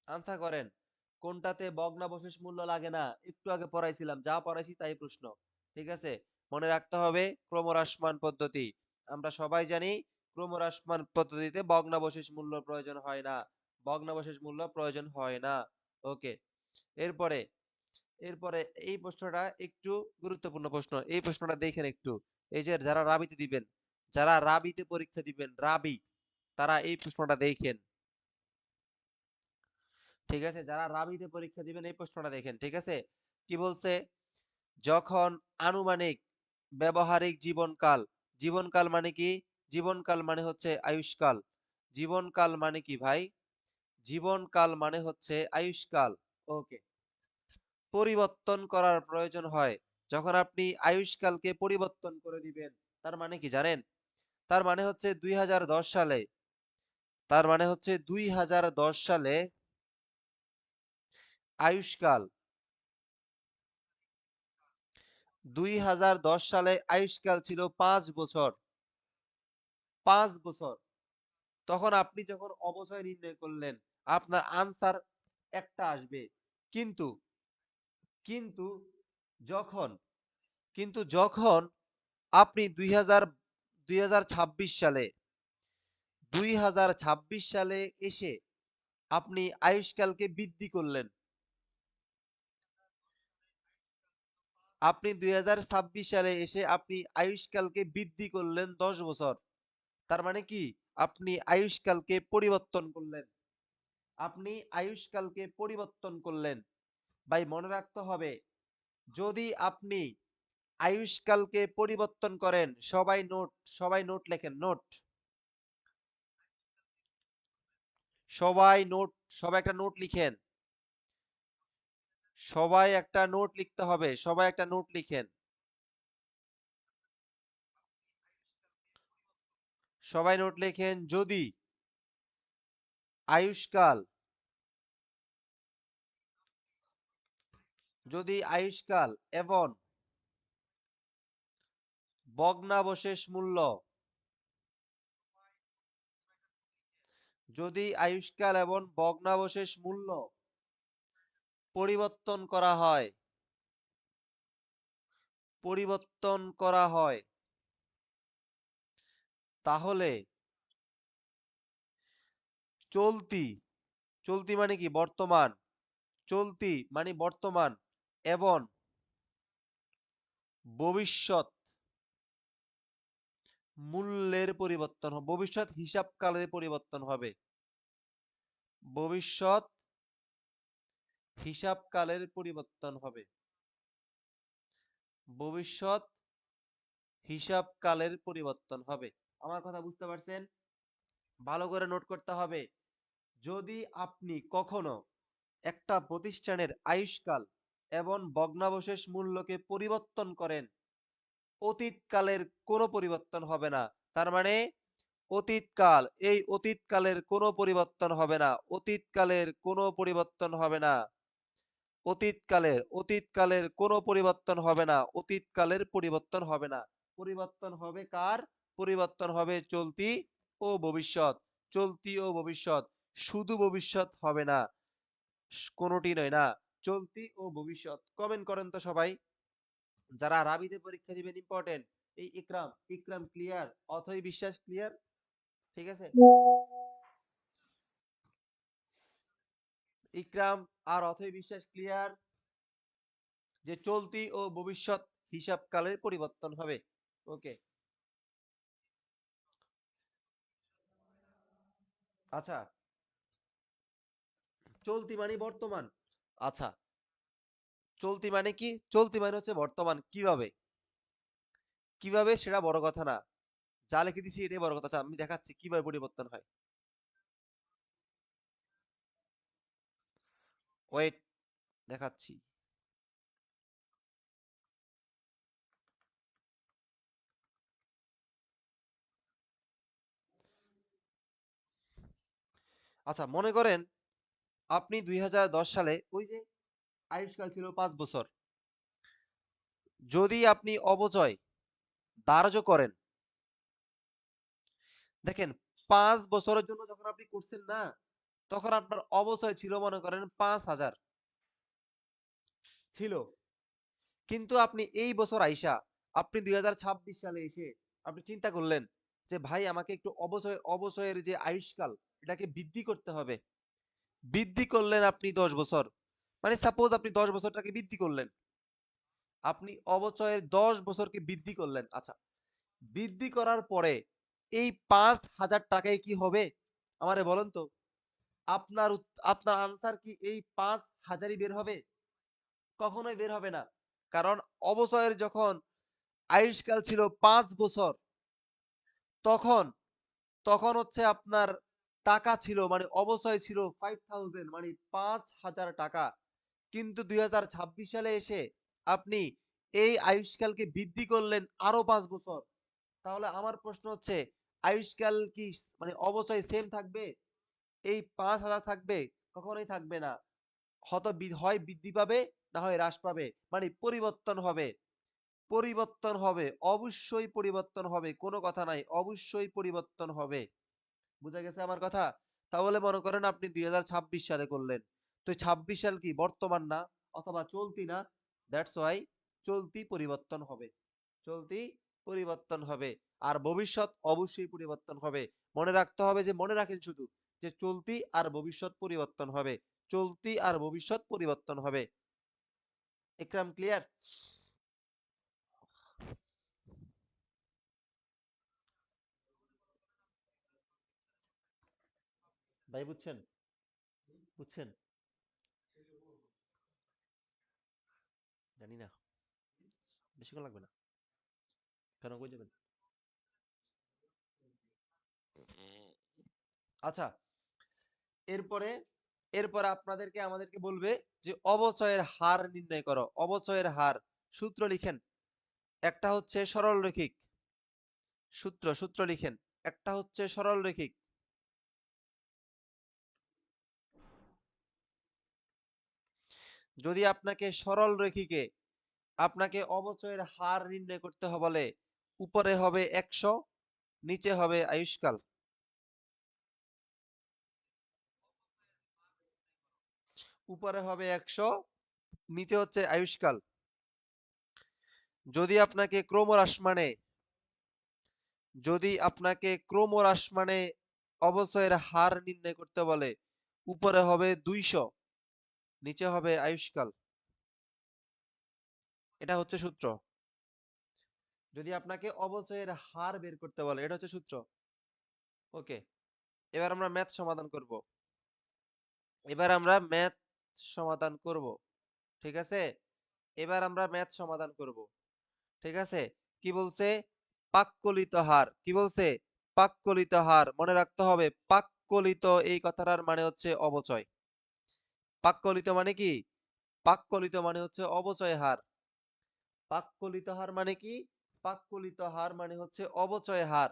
আনসার করেন। কোনটাতে ভগ্নাবশেষ মূল্য লাগে না? একটু আগে পড়াইছিলাম, যা পড়াইছি তাই প্রশ্ন। ঠিক আছে, মনে রাখতে হবে ক্রমহ্রাসমান পদ্ধতি। আমরা সবাই জানি ক্রমহ্রাসমান পদ্ধতিতে ভগ্নাবশেষ মূল্য প্রয়োজন হয় না। ভগ্নাবশেষ মূল্য প্রয়োজন হয় না। ওকে, এরপরে, এরপরে এই প্রশ্নটা একটু গুরুত্বপূর্ণ প্রশ্ন। এই প্রশ্নটা দেখেন একটু। এই যে যারা রাবিতে দিবেন, যারা রাবিতে পরীক্ষা দিবেন, রাবি, তারা এই প্রশ্নটা দেখেন। ঠিক আছে, যারা রাবিতে পরীক্ষা দিবেন এই প্রশ্নটা দেখেন, ঠিক আছে? কি বলছে? যখন আনুমানিক ব্যবহারিক জীবনকাল, জীবনকাল মানে কি? জীবনকাল মানে হচ্ছে আয়ুষ্কাল। জীবনকাল মানে কি ভাই? জীবনকাল মানে হচ্ছে আয়ুষ্কাল। ওকে, পরিবর্তন করার প্রয়োজন হয়, যখন আপনি আয়ুষ্কালকে পরিবর্তন করে দিবেন, তার মানে কি জানেন? তার মানে হচ্ছে 2010 সালে, তার মানে হচ্ছে 2010 সালে আয়ুষ্কাল, 2010 সালে আয়ুষ্কাল ছিল 5 বছর। 5 বছর। তখন আপনি যখন অবচয় নির্ণয় করলেন, আপনার আনসার একটা আসবে। কিন্তু, কিন্তু যখন, যখন আপনি 2026 সালে, 2026 সালে এসে আপনি আয়ুষ্কালকে বৃদ্ধি করলেন, আপনি 2026 সালে এসে আপনি আয়ুষ্কালকে বৃদ্ধি করলেন 10 বছর। তার মানে কি? আপনি আয়ুষ্কালকে পরিবর্তন করলেন। আপনি আয়ুষ্কালকে পরিবর্তন করলেন। ভাই মনে রাখতে হবে, যদি আপনি আয়ুষ্কালকে পরিবর্তন করেন, সবাই নোট, সবাই নোট লেখেন, নোট। সবাই নোট, সবাই একটা নোট লিখেন। সবাই একটা নোট লিখতে হবে, সবাই একটা নোট লিখেন। সবাই নোট লেখেন। যদি আয়ুষ্কাল, যদি আয়ুষ্কাল এবং ভগ্নাবশেষ মূল্য, যদি আয়ুষ্কাল এবং ভগ্নাবশেষ মূল্য পরিবর্তন করা হয়, পরিবর্তন করা হয়, তাহলে চলতি, চলতি মানে কি বর্তমান, চলতি মানে বর্তমান এবং ভবিষ্যৎ মূল্যের পরিবর্তন হবে, ভবিষ্যৎ হিসাবকালের পরিবর্তন হবে, ভবিষ্যৎ হিসাবকালের পরিবর্তন হবে, ভবিষ্যৎ হিসাবকালের পরিবর্তন হবে। আমার কথা বুঝতে পারছেন? ভালো করে নোট করতে হবে। যদি আপনি কখনো একটা প্রতিষ্ঠানের আয়ুষ্কাল এবং ভগ্নাবশেষ মূল্যকে পরিবর্তন করেন, অতীতকালের কোনো পরিবর্তন হবে না। তার মানে অতীতকাল, এই অতীতকালের কোনো পরিবর্তন হবে না, অতীতকালের কোনো পরিবর্তন হবে না, অতীতকালের, অতীতকালের কোনো পরিবর্তন হবে না, অতীতকালের পরিবর্তন হবে না। পরিবর্তন হবে কার? পরিবর্তন হবে চলতি ও ভবিষ্যৎ, চলতি ও ভবিষ্যৎ, শুধু ভবিষ্যৎ হবে না, কোনোটি নয় না, চলতি ও ভবিষ্যৎ। কমেন্ট করেন তো সবাই, যারা রাবিতে পরীক্ষা দিবেন ইম্পর্টেন্ট। এই ইকরাম, ইকরাম ক্লিয়ার, অথই বিশ্বাস ক্লিয়ার, ঠিক আছে? ইকরাম আর অথই বিশ্বাস ক্লিয়ার যে চলতি ও ভবিষ্যৎ হিসাবকালের পরিবর্তন হবে। ওকে, আচ্ছা, চলতি মানে বর্তমান। আচ্ছা, চলতি মানে কি? চলতি মানে হচ্ছে বর্তমান। কিভাবে, কিভাবে সেটা বড় কথা না, যা লিখে দিছি এটাই বড় কথা। আচ্ছা, আমি দেখাচ্ছি কিভাবে পরিবর্তন হয়। ওয়েট, দেখাচ্ছি। আচ্ছা, মনে করেন আপনি 2010 সালে, ওই যে আয়ুষ্কাল ছিল 5 বছর, যদি আপনি অবচয় ধার্য করেন, দেখেন 5 বছরের জন্য যখন আপনি করছেন না, তখন আপনার অবচয় ছিল মনে করেন 5,000 ছিল। কিন্তু আপনি এই বছর আইসা, আপনি 2026 সালে এসে আপনি চিন্তা করলেন যে ভাই আমাকে একটু অবচয়, অবচয়ের যে আয়ুষ্কাল এটাকে বৃদ্ধি করতে হবে। বৃদ্ধি করলেন আপনি 10 বছর, মানে সাপোজ আপনি 10 বছরটাকে বৃদ্ধি করলেন, আপনি অবচয়ের 10 বছরকে বৃদ্ধি করলেন। আচ্ছা, বৃদ্ধি করার পরে এই 5,000 টাকায় কি হবে আমারে বলেন তো? আপনার আপনার আনসার কি এই 5,000ই বের হবে? কখনোই বের হবে না। কারণ অবচয়ের যখন আয়ুষ্কাল ছিল 5 বছর, তখন, তখন হচ্ছে আপনার টাকা ছিল মানে অবচয় ছিল 5,000, মানে 5,000 টাকা। কিন্তু 2026 সালে এসে আপনি এই আয়ুষ্কালকে বৃদ্ধি করলেন আরো 5 বছর। তাহলে আমার প্রশ্ন হচ্ছে, আয়ুষ্কাল কি মানে অবচয় সেম থাকবে? এই 5,000 থাকবে? কখনোই থাকবে না। হয় বৃদ্ধি পাবে, না হয় হ্রাস পাবে, মানে পরিবর্তন হবে, পরিবর্তন হবে, অবশ্যই পরিবর্তন হবে, কোনো কথা নাই, অবশ্যই পরিবর্তন হবে। বুঝা গেছে আমার কথা? তাহলে মনে করেন আপনি 2026 সালে করলেন, তো 26 সাল কি বর্তমান না অথবা চলতি না? দ্যাটস ওয়াই চলতি পরিবর্তন হবে, চলতি পরিবর্তন হবে, আর ভবিষ্যৎ অবশ্যই পরিবর্তন হবে। মনে রাখতে হবে, যে মনে রাখেন শুধু যে চলতি আর ভবিষ্যৎ পরিবর্তন হবে, চলতি আর ভবিষ্যৎ পরিবর্তন হবে। ইকরাম ক্লিয়ার? ভাই বুঝছেন? বুঝছেন? জানি না, বেশিক্ষণ লাগবে না। কেন, কই যাবেন? আচ্ছা, এরপরে এরপরে আপনাদেরকে আমাদেরকে বলবে যে অবচয়ের হার নির্ণয় করো। অবচয়ের হার সূত্র লিখেন। একটা হচ্ছে সরলরৈখিক সূত্র লিখেন। একটা হচ্ছে সরলরৈখিক। যদি আপনাকে সরলরৈখিকে আপনাকে অবচয়ের হার নির্ণয় করতে বলে, উপরে হবে 100, নিচে হবে আয়ুষ্কাল। উপরে হবে 100, নিচে হচ্ছে আয়ুষ্কাল। যদি আপনাকে ক্রমহ্রাস মানে যদি আপনাকে ক্রমহ্রাস মানে অবচয়ের হার নির্ণয় করতে বলে, উপরে হবে 200, নিচে হবে আয়ুষ্কাল। এটা হচ্ছে সূত্র। যদি আপনাকে অবচয়ের হার বের করতে বলে, এটা হচ্ছে সূত্র। ওকে, এবার আমরা ম্যাথ সমাধান করব। এবার আমরা ম্যাথ সমাধান করব। ঠিক আছে, এবার আমরা ম্যাথ সমাধান করব। ঠিক আছে, কি বলছে? পাককলিত হার। কি বলছে? পাককলিত হার। মনে রাখতে হবে, পাককলিত এই কথাটার মানে হচ্ছে অবচয়। পাককলিত মানে কি? পাককলিত মানে হচ্ছে অবচয় হার। পাককলিত হার মানে কি? পাককলিত হার মানে হচ্ছে অবচয় হার।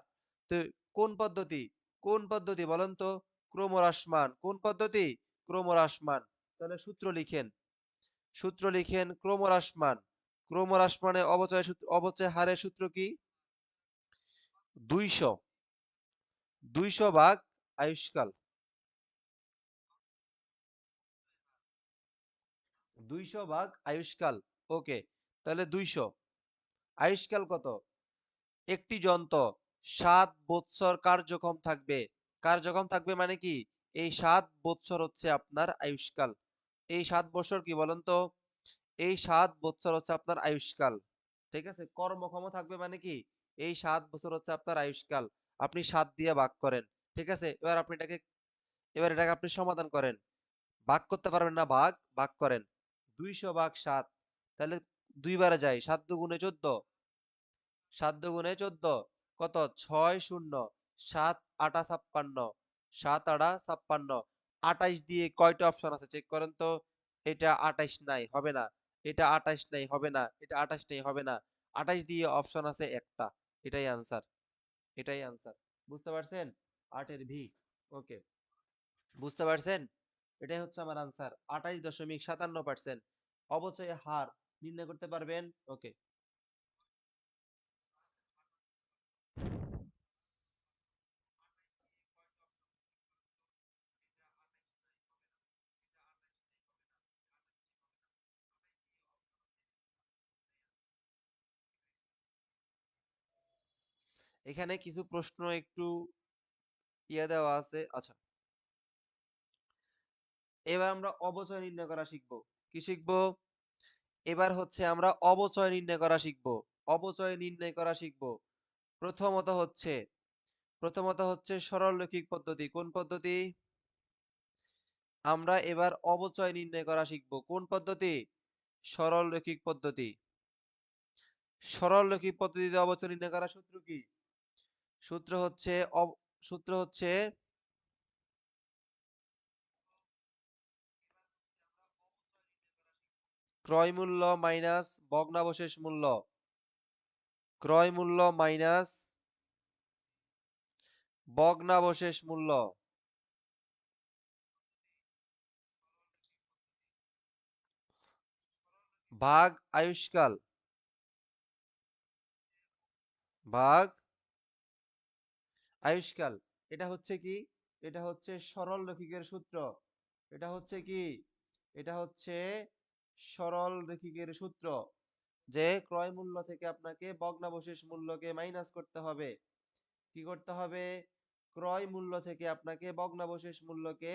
তো কোন পদ্ধতি? কোন পদ্ধতি বলেন তো? ক্রমহ্রাসমান। কোন পদ্ধতি? ক্রমহ্রাসমান। তাহলে সূত্র লিখেন। সূত্র লিখেন ক্রমহ্রাসমান। ক্রমহ্রাসমানে অবচয় হারের সূত্র কি? 200। 200 ভাগ আয়ুষ্কাল। 200 ভাগ আয়ুষ্কাল। ওকে, তাহলে 200। আয়ুষ্কাল কত? একটি যন্ত্র 7 বৎসর কার্যক্ষম থাকবে। কার্যক্ষম থাকবে মানে কি? এই 7 বৎসর হচ্ছে আপনার আয়ুষ্কাল। এই 7 বছর কি বলেন তো? এই 7 বৎসর হচ্ছে আপনার আয়ুষ্কাল। ঠিক আছে, কর্মক্ষম থাকবে মানে কি? এই 7 বছর হচ্ছে আপনার আয়ুষ্কাল। আপনি 7 দিয়ে ভাগ করেন। ঠিক আছে, এবার এটাকে আপনি সমাধান করেন। ভাগ করতে পারবেন না, ভাগ ভাগ করেন। 200 ভাগ 7, তাহলে দুইবারে যায়। 7 দুগুণে 14, 7 দুগুণে 14, কত? 6 শূন্য, 7 আটা 56, 7 আটা 56। 28 দিয়ে কয়টা অপশন আছে চেক করেন তো? এটা 28 নাই, হবে না। এটা 28 নাই, হবে না। এটা 28 নাই, হবে না। 28 দিয়ে অপশন আছে একটা। এটাই আনসার। এটাই আনসার। বুঝতে পারছেন? 8 এর ভি। ওকে, বুঝতে পারছেন? এটাই হচ্ছে আমার আনসার, 28.57%। অবচয় হার নির্ণয় করতে পারবেন? ওকে, এখানে কিছু প্রশ্ন একটু দেওয়া আছে। আচ্ছা, এবার আমরা অবচয় নির্ণয় করা শিখবো। কি শিখবো? এবার হচ্ছে আমরা অবচয় নির্ণয় করা শিখবো। অবচয় নির্ণয় করা শিখবো। প্রথমত হচ্ছে প্রথমত হচ্ছে সরলরৈখিক পদ্ধতি। কোন পদ্ধতি? আমরা এবার অবচয় নির্ণয় করা শিখবো। কোন পদ্ধতি? সরলরৈখিক পদ্ধতি। সরলরৈখিক পদ্ধতিতে অবচয় নির্ণয় করার সূত্র কি? সূত্র হচ্ছে সূত্র হচ্ছে ক্রয় মূল্য মাইনাস ভগ্নাবশেষ মূল্য। ক্রয় মূল্য মাইনাস ভগ্নাবশেষ মূল্য ভাগ আয়ুষ্কাল ভাগ আয়ুষ্কাল। এটা হচ্ছে কি? এটা হচ্ছে সরল রৈখিকের সূত্র। এটা হচ্ছে কি? এটা হচ্ছে সরল রৈখিকের সূত্র, যে ক্রয় মূল্য থেকে আপনাকে ভগ্নাবশেষ মূল্যকে মাইনাস করতে হবে। কি করতে হবে? ক্রয় মূল্য থেকে আপনাকে ভগ্নাবশেষ মূল্যকে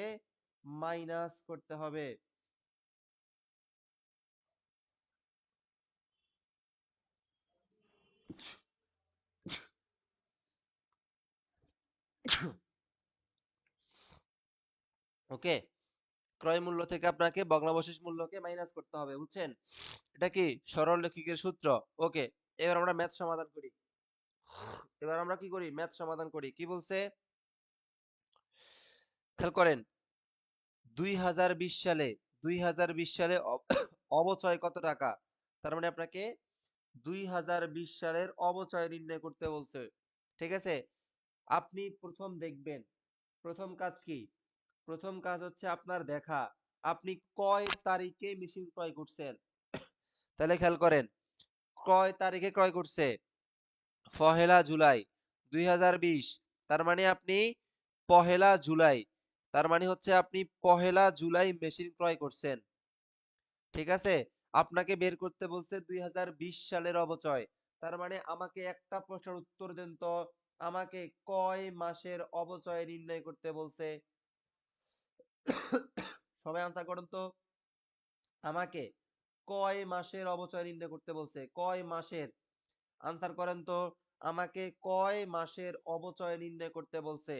মাইনাস করতে হবে। ওকে, ক্রয় মূল্য থেকে আপনাকে ভগ্নাবশেষ মূল্যকে মাইনাস করতে হবে, বুঝছেন? এটা কি সরল রৈখিকের সূত্র? ওকে, এবার আমরা ম্যাথ সমাধান করি। এবার আমরা কি করি? ম্যাথ সমাধান করি। কি বলছে? খেয়াল করেন, 2020 সালে 2020 সালে অবচয় কত টাকা? তার মানে আপনাকে 2020 সালের অবচয় নির্ণয় করতে বলছে। ঠিক আছে? আপনি প্রথম দেখবেন, প্রথম কাজ কি? প্রথম কাজ হচ্ছে আপনার দেখা। আপনি কয় তারিখে মেশিন ক্রয় করছেন? তাহলে খেয়াল করেন, কয় তারিখে ক্রয় করছে? 1 জুলাই 2020। তার মানে আপনি 1 জুলাই, তার মানে হচ্ছে আপনি 1 জুলাই মেশিন ক্রয় করছেন। ঠিক আছে? আপনাকে বের করতে বলছে 2020 সালের অবচয়। তার মানে আমাকে একটা প্রশ্নের উত্তর দেন তো, আমাকে কয় মাসের অবচয় নির্ণয় করতে বলছে? সবাই আনসার করেন তো, আমাকে কয় মাসের অবচয় নির্ণয় করতে বলছে? কয় মাসের? আনসার করেন তো, আমাকে কয় মাসের অবচয় নির্ণয় করতে বলছে?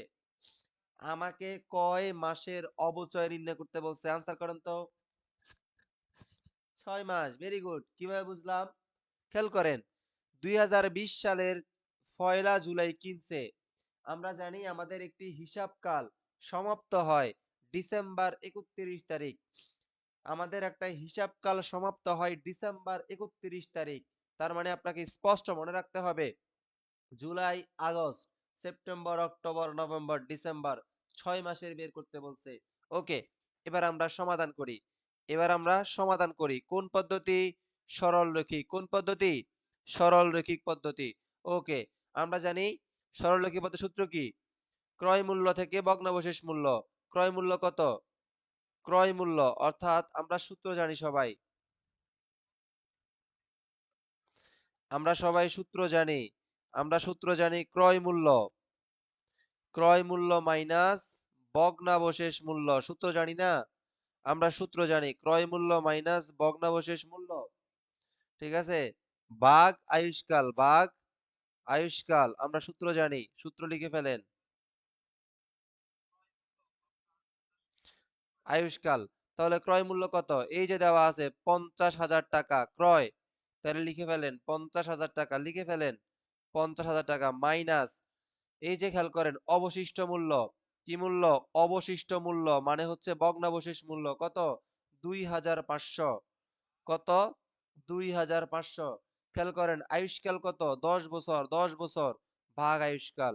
আমাকে কয় মাসের অবচয় নির্ণয় করতে বলছে? আনসার করেন তো। 6 মাস। Very good. কিভাবে বুঝলাম? খেয়াল করেন, 2020 সালের 1 জুলাই কিনছে। আমরা জানি আমাদের একটি হিসাবকাল সমাপ্ত হয় ডিসেম্বর 31 তারিখ। আমাদের একটা হিসাবকাল সমাপ্ত হয় ডিসেম্বর 31 তারিখ। তার মানে আপনাকে স্পষ্ট মনে রাখতে হবে, July, August, September, October, November, December, 6 মাসের বের করতে বলছে। ওকে, এবার আমরা সমাধান করি। কোন পদ্ধতি? সরলরৈখিক। কোন পদ্ধতি? সরলরৈখিক পদ্ধতি। ওকে, আমরা জানি সরলরৈখিক পদ্ধতির সূত্র কি? ক্রয় মূল্য থেকে ভগ্নাবশেষ মূল্য। ক্রয় মূল্য কত? ক্রয় মূল্য, অর্থাৎ আমরা সূত্র জানি সবাই। আমরা সবাই সূত্র জানি। আমরা সূত্র জানি ক্রয় মূল্য। ক্রয় মূল্য মাইনাস ভগ্নাবশেষ মূল্য। সূত্র জানি না? আমরা সূত্র জানি ক্রয় মূল্য মাইনাস ভগ্নাবশেষ মূল্য। ঠিক আছে? ভাগ আয়ুষ্কাল। ভাগ আয়ুষ্কাল। আমরা সূত্র জানি। সূত্র লিখে ফেলেন। আয়ুষ্কাল। তাহলে ক্রয় মূল্য কত? এই যে দেওয়া আছে 50,000 টাকা ক্রয়। তাহলে লিখে ফেলেন 50,000 টাকা। লিখে ফেলেন 50,000 টাকা মাইনাস, এই যে খেয়াল করেন অবশিষ্ট মূল্য। কি মূল্য? অবশিষ্ট মূল্য মানে হচ্ছে ভগ্নাবশেষ মূল্য কত? 2,500। কত? 2,500। খেয়াল করেন আয়ুষ্কাল কত? 10 বছর। 10 বছর ভাগ আয়ুষ্কাল।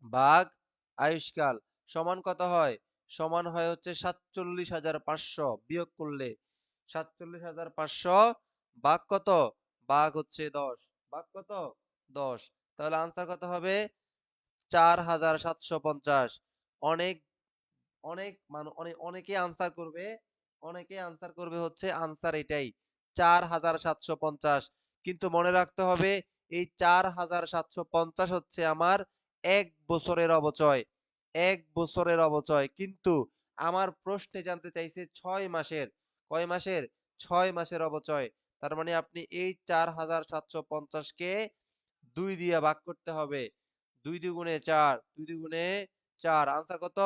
ভাগ আয়ুষ্কাল সমান কত হয়? সমান হয় হচ্ছে 47,500। বিয়োগ করলে 47,500 ভাগ কত? ভাগ হচ্ছে 10। ভাগ কত? 10। তাহলে আনসার কত হবে? 4,750। অনেক অনেক অনেকে আনসার করবে, অনেকে আনসার করবে হচ্ছে আনসার এটাই 4,750। কিন্তু মনে রাখতে হবে এই 4,750 হচ্ছে আমার 1 বছরের অবচয়। 1 বছরের অবচয়, কিন্তু আমার প্রশ্নে জানতে চাইছে 6 মাসের। কয় মাসের? 6 মাসের অবচয়। তার মানে আপনি এই 4,750 কে 2 দিয়ে ভাগ করতে হবে। 2 দুগুণে 4, 2 দুগুণে 4। আনসার কত?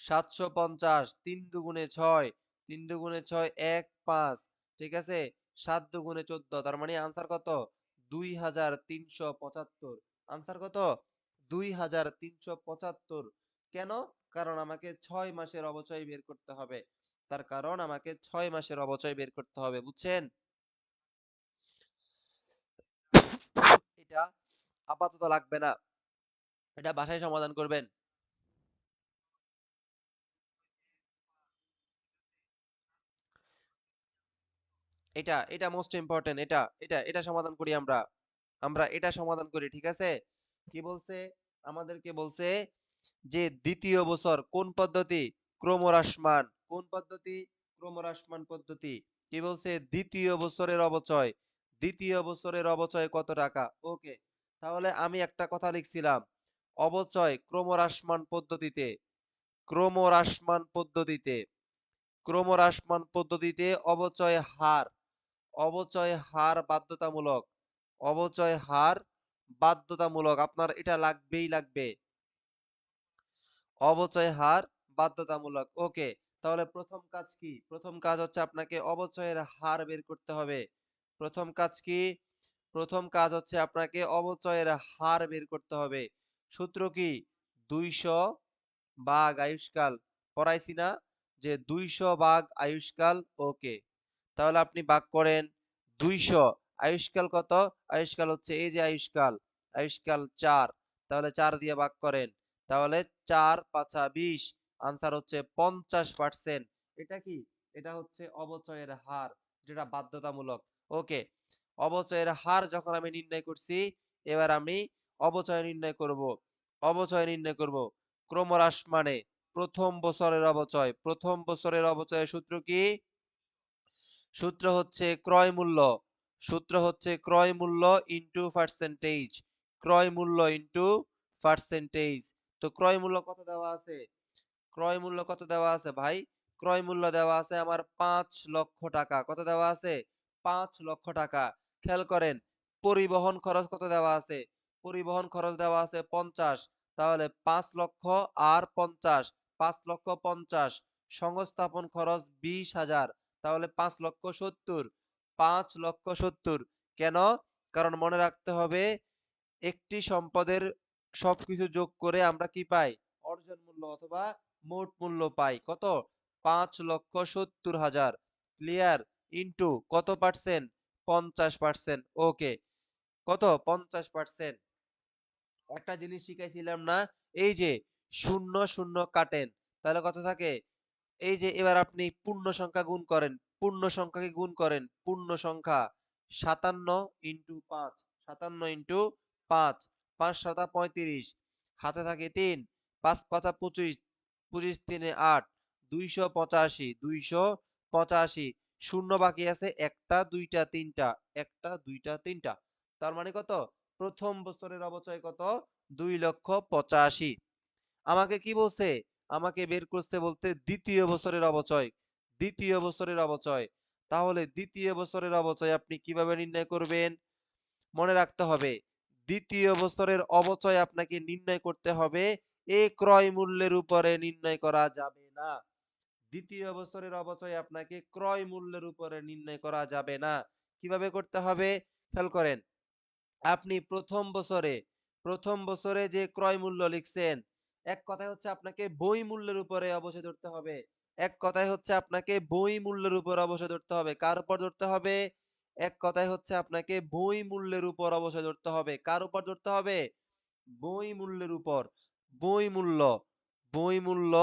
750। 3 দুগুণে 6, 3 দুগুণে 6 1 5। ঠিক আছে? 7 দুগুণে 14। তার মানে আনসার কত? 2,375। আনসার কত? 2,375। কেন? কারণ আমাকে 6 মাসের অবচয় বের করতে হবে। তার কারণ আমাকে 6 মাসের অবচয় বের করতে হবে। বুঝছেন? এটা আপাতত লাগবে না। এটা বাসায় সমাধান করবেন। এটা মোস্ট ইম্পর্টেন্ট। এটা সমাধান করি আমরা। আমরা এটা সমাধান করি। ঠিক আছে? কি বলছে? আমাদেরকে বলছে যে দ্বিতীয় বছর কোন পদ্ধতি? ক্রমহ্রাসমান। কোন পদ্ধতি? ক্রমহ্রাসমান পদ্ধতি। কি বলছে? দ্বিতীয় বছরের অবচয়। দ্বিতীয় বছরের অবচয় কত টাকা? ওকে, তাহলে আমি একটা কথা লিখছিলাম, অবচয় ক্রমহ্রাসমান পদ্ধতিতে। ক্রমহ্রাসমান পদ্ধতিতে। ক্রমহ্রাসমান পদ্ধতিতে অবচয় হার। অবচয় হার বাধ্যতামূলক। অবচয় হার বাধ্যতামূলক। আপনার এটা লাগবেই লাগবে। অবচয় হার বাধ্যতামূলক। ওকে, তাহলে প্রথম কাজ কি? প্রথম কাজ হচ্ছে আপনাকে অবচয়ের হার বের করতে হবে। প্রথম কাজ কি? প্রথম কাজ হচ্ছে আপনাকে অবচয়ের হার বের করতে হবে। সূত্র কি? 200 ভাগ আয়ুষ্কাল পড়াইছি না, যে 200 ভাগ আয়ুষ্কাল। ওকে, তাহলে আপনি ভাগ করেন 200। আয়ুষ্কাল কত? আয়ুষ্কাল হচ্ছে এই যে আয়ুষ্কাল, আয়ুষ্কাল 4, তাহলে 4 দিয়ে ভাগ করেন, তাহলে 4 5 20, আনসার হচ্ছে 50%। এটা কি? এটা হচ্ছে অবচয়ের হার, যেটা বাধ্যতামূলক। ওকে, অবচয়ের হার যখন আমি নির্ণয় করছি, এবার আমি অবচয় নির্ণয় করব। অবচয় নির্ণয় করব ক্রমহ্রাস মানে প্রথম বছরের অবচয়। প্রথম বছরের অবচয়ের সূত্র কি? সূত্র হচ্ছে ক্রয় মূল্য। সূত্র হচ্ছে ক্রয় মূল্য ইনটু পার্সেন্টেজ। ক্রয় মূল্য ইনটু পার্সেন্টেজ। তো ক্রয় মূল্য কত দেওয়া আছে? ক্রয় মূল্য কত দেওয়া আছে ভাই? ক্রয় মূল্য দেওয়া আছে আমার 5 লক্ষ টাকা। কত দেওয়া আছে? 5 লক্ষ টাকা। খেয়াল করেন, পরিবহন খরচ কত দেওয়া আছে? পরিবহন খরচ দেওয়া আছে 50। তাহলে 5 লক্ষ আর 50, 5 লক্ষ 50। সংস্থাপন খরচ 20,000, তাহলে 5 লক্ষ 70। 5 লক্ষ 70 কেন? কারণ মনে রাখতে হবে, একটি সম্পদের সবকিছু যোগ করে আমরা কি পাই? অর্জন মূল্য অথবা মোট মূল্য পাই। কত? 5,70,000। ক্লিয়ার? ইনটু কত পার্সেন্ট? 50%। ওকে, কত? 50%। একটা জিনিস শিখাইছিলাম না, এই যে শূন্য শূন্য কাটেন, তাহলে কত থাকে? এই যে এবার আপনি পূর্ণ সংখ্যা গুণ করেন, পূর্ণ সংখ্যাকে গুণ করেন, পূর্ণ সংখ্যা 57 ইন্টু 5, 57 ইন্টু 5, 5 সাতা 35, হাতে থাকে 3, 5 পাঁচা 25, 25 তিনে 8, 285, 285। শূন্য বাকি আছে একটা, দুইটা, তিনটা, একটা, দুইটা, তিনটা। তার মানে কত? প্রথম বছরের অবচয় কত? 2,85,000। আমাকে কি বলছে? আমাকে বের করতে বলতে দ্বিতীয় বছরের অবচয়। দ্বিতীয় বছরের অবচয়। তাহলে দ্বিতীয় বছরের অবচয় আপনি কিভাবে নির্ণয় করবেন? মনে রাখতে হবে, দ্বিতীয় বছরের অবচয় আপনাকে নির্ণয় করতে হবে, এই ক্রয় মূল্যের উপরে নির্ণয় করা যাবে না। দ্বিতীয় বছরের অবচয় আপনাকে ক্রয় মূল্যের উপরে নির্ণয় করা যাবে না। কিভাবে করতে হবে? খেয়াল করেন, আপনি প্রথম বছরে যে ক্রয় মূল্য লিখছেন, এক কথায় হচ্ছে আপনাকে বই মূল্যের উপরে অবশ্যই ধরতে হবে। এক কথায় হচ্ছে আপনাকে বই মূল্যের উপর অবশ্যই ধরতে হবে। কার উপর ধরতে হবে? এক কথায় হচ্ছে আপনাকে বই মূল্যের উপর অবশ্যই ধরতে হবে। কার উপর ধরতে হবে? বই মূল্যের উপর। বই মূল্য, বই মূল্য,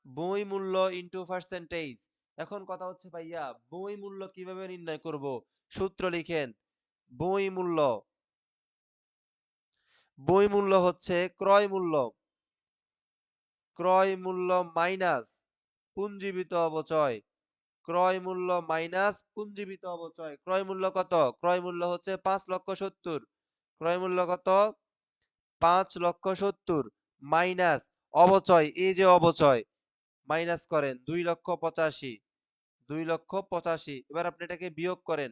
বই মূল্য ইনটু পার্সেন্টেজ। এখন কথা হচ্ছে ভাইয়া, বই মূল্য কিভাবে নির্ণয় করব? সূত্র লিখেন। বই মূল্য, বই মূল্য হচ্ছে ক্রয় মূল্য, ক্রয় মূল্য মাইনাস পুঞ্জীবিত অবচয়। ক্রয় মূল্য মাইনাস পুঞ্জীবিত অবচয়। ক্রয় মূল্য কত? ক্রয় মূল্য হচ্ছে 5,70,000। ক্রয় মূল্য কত? 5,70,000 মাইনাস অবচয়, এই যে অবচয়, মাইনাস করেন 2,85,000। 2,85,000। এবার আপনি এটাকে বিয়োগ করেন।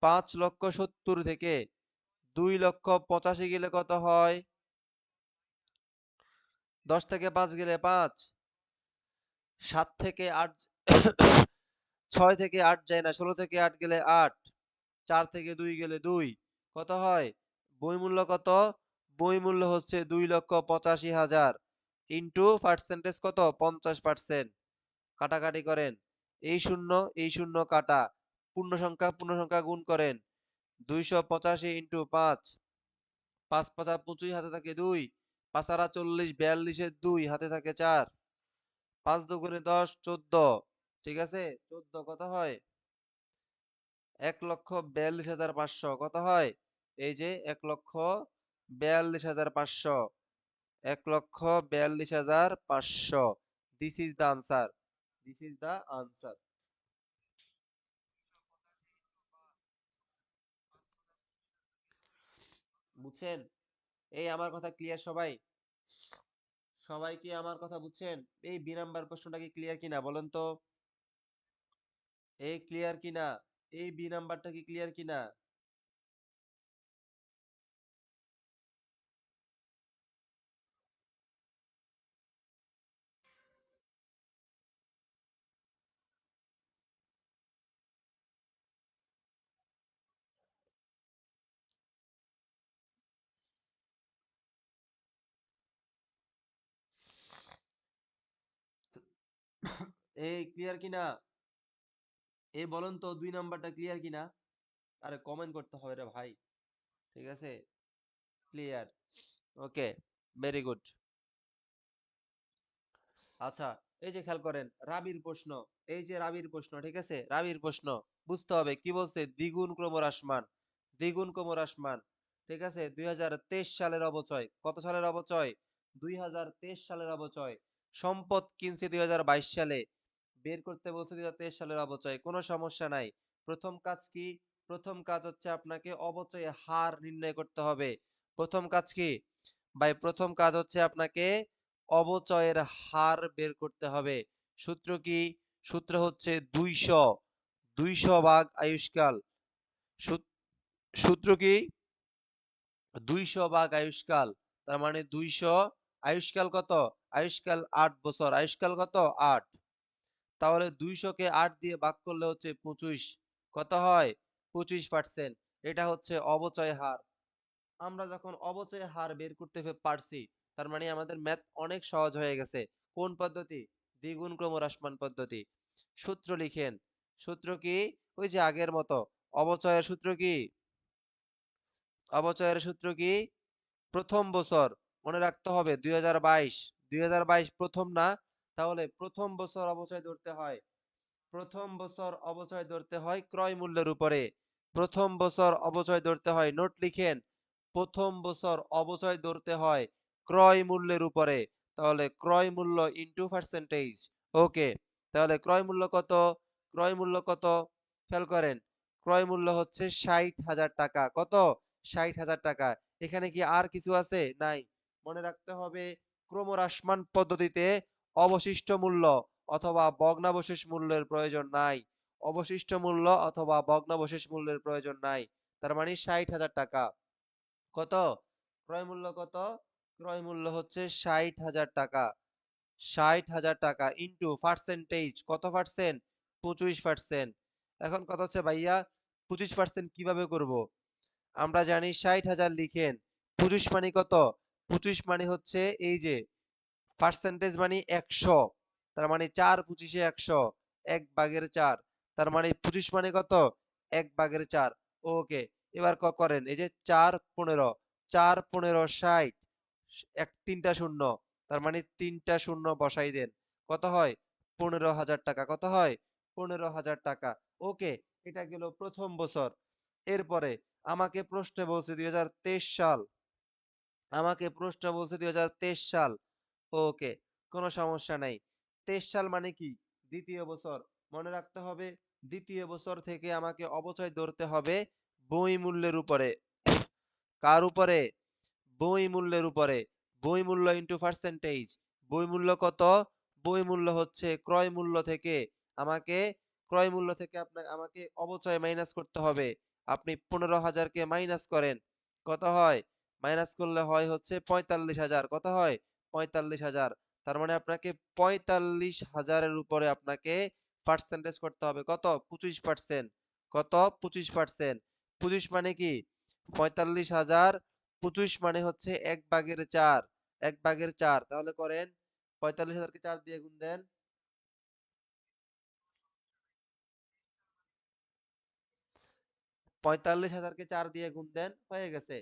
5,70,000 থেকে 2,85,000 গেলে কত হয়? 10 থেকে 5 গেলে 5, 7 থেকে 8, 6 থেকে 8 যায় না, 16 থেকে 8 গেলে 8, 4 থেকে 2 গেলে 2, কত হয়? বই মূল্য কত? বই মূল্য হচ্ছে 2,85,000 ইন্টু পার্সেন্টেজ কত? 50%। কাটাকাটি করেন, এই শূন্য কাটা, পূর্ণ সংখ্যা পূর্ণ সংখ্যা গুণ করেন, 285 ইন্টু 5, 5 পাঁচা 25, হাতে থাকে 2, 5 আর 40, 42 এর 2, হাতে থাকে 4, 5 দুগুণে 10, 14। ঠিক আছে? 14 কত হয়? 1,42,500। কত হয়? এই যে 1,42,500। 1,42,500। This is the answer. This is the answer. বুঝছেন? এই আমার কথা ক্লিয়ার সবাই? সবাই কি আমার কথা বুঝছেন? এই বি নাম্বার প্রশ্নটা কি ক্লিয়ার কিনা বলেন তো? এই ক্লিয়ার কিনা? এই বি নাম্বারটা কি ক্লিয়ার কিনা? এই ক্লিয়ার কিনা? এই বলেন তো 2 নাম্বারটা ক্লিয়ার কিনা? আরে কমেন্ট করতে হবে রে ভাই। ঠিক আছে? ক্লিয়ার। ওকে, ভেরি গুড। আচ্ছা, এই যে খেয়াল করেন রাবির প্রশ্ন। এই যে রাবির প্রশ্ন, ঠিক আছে? রাবির প্রশ্ন বুঝতে হবে কি বলছে, দ্বিগুণ ক্রমহ্রাসমান। দ্বিগুণ ক্রমহ্রাসমান, ঠিক আছে? 2023 সালের অবচয়। কত সালের অবচয়? 2023 সালের অবচয়। সম্পদ কিনছে 2022 সালে, বের করতে বলছে 2023 সালের অবচয়। কোনো সমস্যা নাই। প্রথম কাজ কি? প্রথম কাজ হচ্ছে আপনাকে অবচয়ের হার নির্ণয় করতে হবে। প্রথম কাজ কি ভাই? প্রথম কাজ হচ্ছে আপনাকে অবচয়ের হার বের করতে হবে। সূত্র কি? সূত্র হচ্ছে 200। 200 ভাগ আয়ুষ্কাল। সূত্র কি? 200 ভাগ আয়ুষ্কাল। তার মানে 200, আয়ুষ্কাল কত? আয়ুষ্কাল 8 বছর। আয়ুষ্কাল কত? 8। তাহলে 200 কে 8 দিয়ে ভাগ করলে হচ্ছে 25। কত হয়? 25%। এটা হচ্ছে অবচয় হার। আমরা যখন অবচয় হার বের করতে পারছি, তার মানে আমাদের ম্যাথ অনেক সহজ হয়ে গেছে। কোন পদ্ধতি? দ্বিগুণ ক্রমহ্রাসমান পদ্ধতি। সূত্র লিখেন। সূত্র কি? ওই যে আগের মতো। অবচয়ের সূত্র কি? অবচয়ের সূত্র কি? প্রথম বছর মনে রাখতে হবে 2022। 2022 প্রথম না, তাহলে প্রথম বছর অবচয় ধরতে হয়। প্রথম বছর অবচয় ধরতে হয় ক্রয় মূল্যের উপরে। প্রথম বছর অবচয় ধরতে হয়, নোট লিখেন। প্রথম বছর অবচয় ধরতে হয় ক্রয় মূল্যের উপরে। তাহলে ক্রয় মূল্য ইনটু পার্সেন্টেজ। ওকে, তাহলে ক্রয় মূল্য কত? ক্রয় মূল্য কত? খেয়াল করেন, ক্রয় মূল্য হচ্ছে 60,000 টাকা। কত? 60,000 টাকা। এখানে কি আর কিছু আছে? নাই। মনে রাখতে হবে ক্রমহ্রাসমান পদ্ধতিতে অবশিষ্ট মূল্য অথবা ভগ্নাবশেষ মূল্যের প্রয়োজন নাই। অবশিষ্ট মূল্য অথবা ভগ্নাবশেষ মূল্যের প্রয়োজন নাই। তার মানে 60,000 টাকা। কত? ক্রয় মূল্য কত? ক্রয় মূল্য হচ্ছে 60,000 টাকা। 60,000 টাকা ইনটু পার্সেন্টেজ। কত পার্সেন্ট? 25%। এখন কথা হচ্ছে ভাইয়া 25% কিভাবে করব? আমরা জানি 60,000 লিখেন। 25 মানে কত? 25 মানে হচ্ছে এই যে পার্সেন্টেজ মানে 100। তার মানে 4 25 100। 1/4। তার মানে 25 মানে কত? 1/4। ওকে, এবার করেন এই যে 4 15। 4 15 60। এক তিনটা শূন্য। তার মানে তিনটা শূন্য বসাই দেন। কত হয়? 15,000 টাকা। কত হয়? 15,000 টাকা। ওকে, এটা গেল প্রথম বছর। এরপরে আমাকে প্রশ্নে বলছে 2023 সাল। আমাকে প্রশ্ন বলছে 2023 সাল। ওকে, কোনো সমস্যা নাই। 23 সাল মানে কি? দ্বিতীয় বছর। মনে রাখতে হবে দ্বিতীয় বছর থেকে আমাকে অবচয় ধরতে হবে বই মূল্যের উপরে। কার উপরে? বই মূল্যের উপরে। বই মূল্য ইনটু পার্সেন্টেজ। বই মূল্য কত? বই মূল্য হচ্ছে ক্রয় মূল্য থেকে আমাকে ক্রয় মূল্য থেকে আমাকে অবচয় মাইনাস করতে হবে। আপনি 15,000 কে মাইনাস করেন। কত হয়? মাইনাস করলে হয় হচ্ছে 45,000। কত হয়? 45,000। তার মানে আপনাকে 45,000 এর উপরে আপনাকে পার্সেন্টেজ করতে হবে। কত? 25%। কত? 25%। 25 মানে কি? 45,000। 25 মানে হচ্ছে 1/4। 1/4। তাহলে করেন 45,000 কে 4 দিয়ে গুণ দেন। 45,000 কে 4 দিয়ে গুণ দেন, হয়ে গেছে।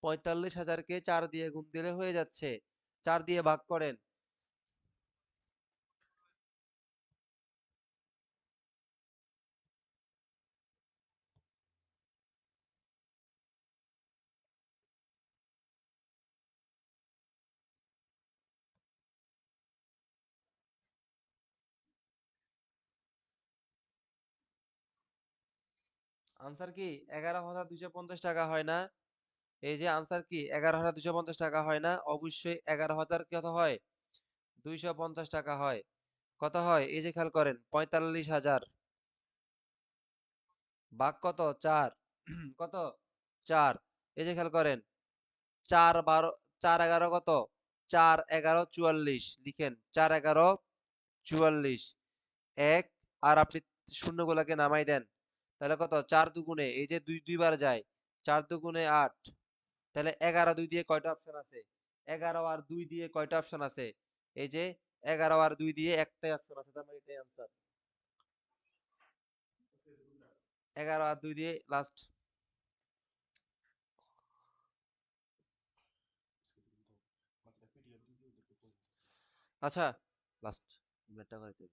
45,000 কে 4 দিয়ে গুণ দিলে হয়ে যাচ্ছে। 4 দিয়ে ভাগ করেন। আনসার কি? 11,250 টাকা হয় না? এই যে আনসার কি? 11,250 টাকা হয় না? অবশ্যই 11,000 কত হয়? 250 টাকা হয়। কত হয়? এই যে খেয়াল করেন 45,000 ভাগ কত? 4। কত? 4। এই যে খেয়াল করেন 4 12 4 11 কত? 4 11 44 লিখেন। 4 11 44। 1 আর আপনি শূন্যগুলাকে নামাই দেন। তাহলে কত? 4 দুগুণে এই যে 2 দুইবার যায়। 4 দুগুণে 8। তাহলে 11 2 দিয়ে কয়টা অপশন আছে? 11 আর 2 দিয়ে কয়টা অপশন আছে? এই যে 11 আর 2 দিয়ে একটাই অপশন আছে, তার মানে এটাই आंसर। 11 আর 2 দিয়ে লাস্ট। আচ্ছা লাস্ট ব্যাটটা করে কে?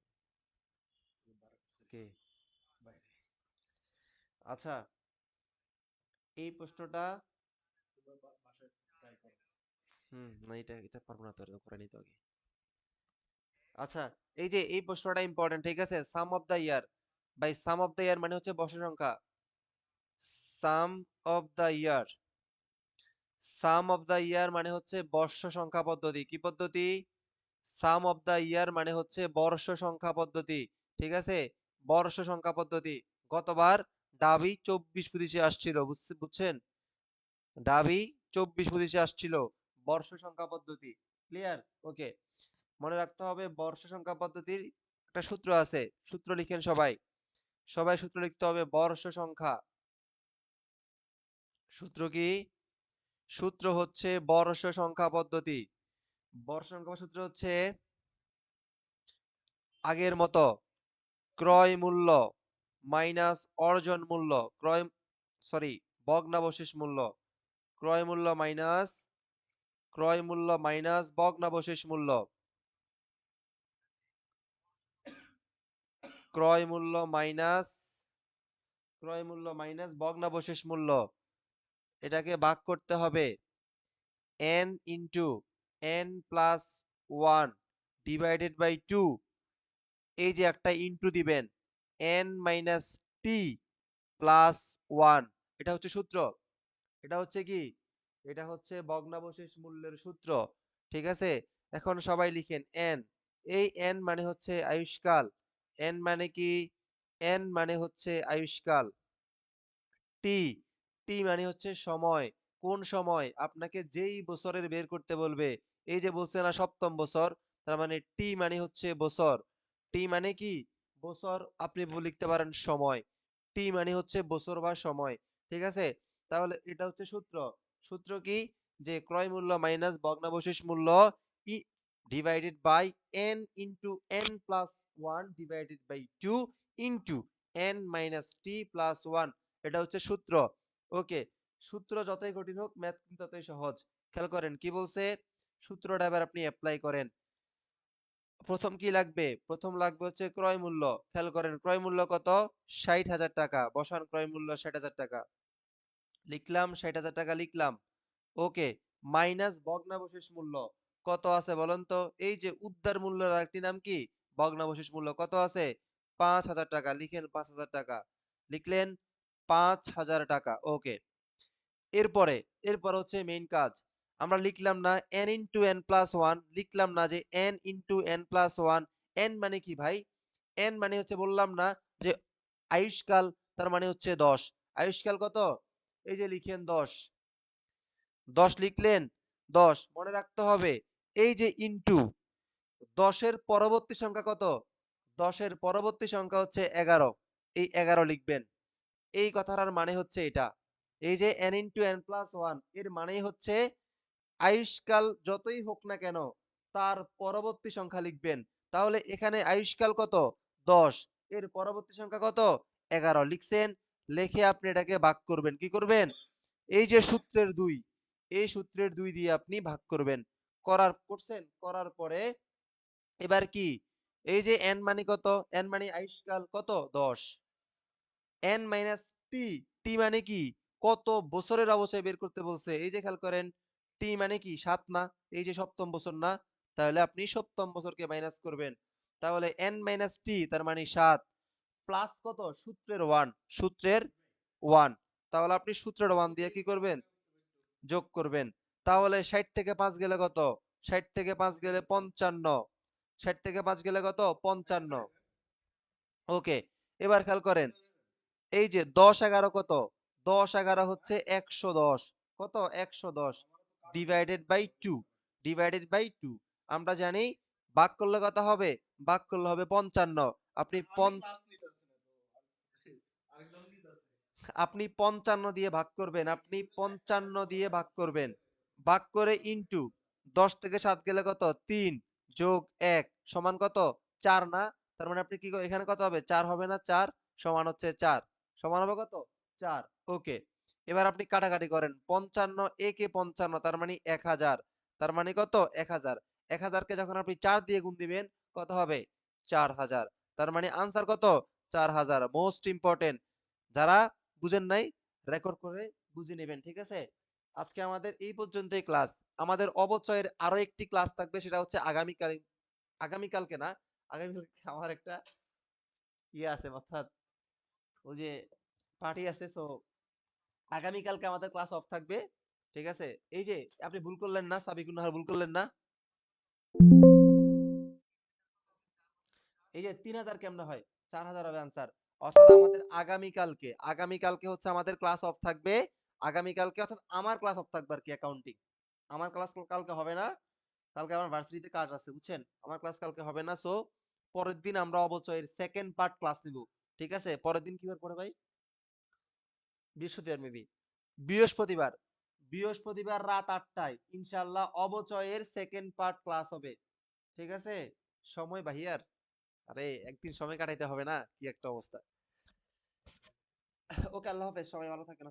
আচ্ছা এই প্রশ্নটা না, এটা পারবো না, তো এটা করে নিতে আগে। আচ্ছা এই যে এই প্রশ্নটা ইম্পর্টেন্ট, ঠিক আছে? Sum of the year, by sum of the year মানে হচ্ছে বর্ষ সংখ্যা। সাম of the year, some of the year মানে হচ্ছে বর্ষ সংখ্যা পদ্ধতি। কি পদ্ধতি? সাম অফ দা ইয়ার মানে হচ্ছে বর্ষ সংখ্যা পদ্ধতি, ঠিক আছে? বর্ষ সংখ্যা পদ্ধতি। গতবার ডাবি 24 25 আসছিল, বুঝছেন? ডাবি 24 25 আসছিল বর্ষ সংখ্যা পদ্ধতি। ক্লিয়ার? ওকে, মনে রাখতে হবে বর্ষ সংখ্যা পদ্ধতির একটা সূত্র আছে, সূত্র লিখেন সবাই। সবাই সূত্র লিখতে হবে, বর্ষ সংখ্যা। সূত্র কি? সূত্র হচ্ছে বর্ষ সংখ্যা পদ্ধতি। বর্ষ সংখ্যা সূত্র হচ্ছে আগের মতো ক্রয় মূল্য মাইনাস অর্জন মূল্য, ক্রয় সরি ভগ্নাবশেষ মূল্য, ক্রয় মূল্য মাইনাস, ক্রয় মূল্য মাইনাস ভগ্নাবশেষ মূল্য, ক্রয় মূল্য মাইনাস, ক্রয় মূল্য মাইনাস ভগ্নাবশেষ মূল্য। এটাকে ভাগ করতে হবে n into n plus 1 divided by 2। এই যে একটা ইন্টু দিবেন n মাইনাস টি প্লাস 1, এটা হচ্ছে সূত্র। এটা হচ্ছে কি? এটা হচ্ছে ভগ্নাবশেষ মূল্যের সূত্র, ঠিক আছে? এখন সবাই লিখেন n। এই n মানে হচ্ছে আয়ুষ্কাল। n মানে কি? n মানে হচ্ছে আয়ুষ্কাল। টি, টি মানে হচ্ছে সময়। কোন সময়? আপনাকে যেই বছরের বের করতে বলবে, এই যে বলছে না সপ্তম বছর, তার মানে টি মানে হচ্ছে বছর। টি মানে কি? বছর। আপনি লিখতে পারেন সময়। টি মানে হচ্ছে বছর বা সময়, ঠিক আছে? তাহলে এটা হচ্ছে সূত্র। সূত্র কি? যে ক্রয় মূল্য মাইনাস ভগ্নাবশেষ মূল্য divided by n into n plus 1 divided by 2 into n minus T plus 1। এটা হচ্ছে সূত্র। ওকে, সূত্র যতই কঠিন হোক ম্যাথ কিন্তু ততই সহজ। খেয়াল করেন কি বলছে, সূত্রটা এবার আপনি অ্যাপ্লাই করেন। প্রথম কি লাগবে? প্রথম লাগবে হচ্ছে ক্রয় মূল্য। খেয়াল করেন ক্রয় মূল্য কত? 60,000 টাকা। বসান ক্রয় মূল্য 60,000 টাকা। লিখলাম 60,000 টাকা লিখলাম। ওকে, মাইনাস ভগ্নাবশেষ মূল্য কত আছে বলেন তো? এই যে উদ্ধার মূল্যের আরেকটি নাম কি? ভগ্নাবশেষ মূল্য। কত আছে? 5,000 টাকা। লিখেন 5,000 টাকা। লিখলেন 5,000 টাকা। ওকে, এরপরে এরপর হচ্ছে মেইন কাজ। আমরা লিখলাম না n ইন্টু n প্লাস 1, লিখলাম না যে n into n plus 1। n মানে কি ভাই? n মানে হচ্ছে বললাম না যে আয়ুষ্কাল, তার মানে হচ্ছে 10। আয়ুষ্কাল কত? এই যে লিখেন 10। 10 লিখলেন 10। মনে রাখতে হবে এই যে ইন্টু 10 এর পরবর্তী সংখ্যা কত? 10 এর পরবর্তী সংখ্যা হচ্ছে 11। এই 11 লিখবেন। এই কথাটার মানে হচ্ছে এটা। এই যে n ইন্টু n প্লাস 1 এর মানেই হচ্ছে আয়ুষ্কাল যতই হোক না কেন তার পরবর্তী সংখ্যা লিখবেন। তাহলে এখানে আয়ুষ্কাল কত? 10। এর পরবর্তী সংখ্যা কত? 11 লিখছেন। লিখে আপনি এটাকে ভাগ করবেন। কি করবেন? এই যে সূত্রের 2, এই সূত্রের 2 দিয়ে আপনি ভাগ করবেন। করছেন, করার পরে এবার কি? এই যে n মানে কত? n মানে আয়ুষ্কাল কত? 10। n মাইনাস টি, টি মানে কি? কত বছরের অবচয় বের করতে বলছে। এই যে খেয়াল করেন টি মানে কি? 7 না? এই যে সপ্তম বছর না? তাহলে আপনি সপ্তম বছরকে মাইনাস করবেন। তাহলে n মাইনাস টি তার মানে 7 প্লাস কত? সূত্রের 1, সূত্রের 1। তাহলে আপনি সূত্রের 1 দিয়ে কি করবেন? যোগ করবেন। তাহলে 60 থেকে 5 গেলে কত? 60 থেকে 5 গেলে 55। 60 থেকে 5 গেলে কত? 55। ওকে, এবার খেয়াল করেন এই যে 10 11 কত? 10 11 হচ্ছে 110। কত? 110 ডিভাইডেড বাই 2, ডিভাইডেড বাই 2। আমরা জানি ভাগ করলে কত হবে? ভাগ করলে হবে 55। আপনি আপনি 55 দিয়ে ভাগ করবেন, আপনি 55 দিয়ে ভাগ করবেন। ভাগ করে ইনটু 10 থেকে 7 গেলে কত? 3 যোগ ১ সমান কত? ৪ না? তার মানে আপনি কি এখানে কত হবে? ৪ হবে না? ৪ সমান হচ্ছে ৪। সমান হবে কত? ৪। ওকে। এবার আপনি কাটাকাটি করেন। ৫৫ একে ৫৫ তার মানে ১০০০। তার মানে কত? ১০০০। ১০০০ কে যখন আপনি ৪ দিয়ে গুণ দিবেন কত হবে? ৪০০০। তার মানে আনসার কত? ৪০০০। Most important. যারা বুঝেন নাই রেকর্ড করে বুঝে নেবেন। ঠিক আছে? আজকে আমাদের এই পর্যন্তই ক্লাস। আমাদের অবচয়ের আরো একটি ক্লাস থাকবে সেটা হচ্ছে আগামীকাল। আগামীকালকে না, আগামীকালকে আমার একটা ইয়ে আছে, অর্থাৎ ওই যে পার্টি আছে। সো আগামীকালকে আমাদের ক্লাস অফ থাকবে। ঠিক আছে? এই যে আপনি ভুল করলেন না, সাবিকুন নাহার ভুল করলেন না? এই যে ৩০০০ কেমনে হয়? ৪০০০ হবে আনসার। অর্থাৎ আমাদের আগামীকালকে হচ্ছে আমাদের ক্লাস অফ থাকবে। আগামীকালকে অর্থাৎ আমার ক্লাস অফ থাকবে আরকি, অ্যাকাউন্টিং। আমার ক্লাস কালকে হবে না। কালকে আমার ভার্সিটিতে কাজ আছে, বুঝছেন? আমার ক্লাস কালকে হবে না। সো পরের দিন আমরা অবচয়ের সেকেন্ড পার্ট ক্লাস নিব। ঠিক আছে? পরের দিন কি বার পড়ে ভাই? বৃহস্পতিবার মেবি। বৃহস্পতিবার। বৃহস্পতিবার রাত ৮টায় ইনশাআল্লাহ অবচয়ের সেকেন্ড পার্ট ক্লাস হবে। ঠিক আছে? সময় বাহিয়ার। আরে একদিন সময় কাটাইতে হবে না? কি একটা অবস্থা। ওকে, আল্লাহ হাফেজ। সবাই ভালো থাকেন।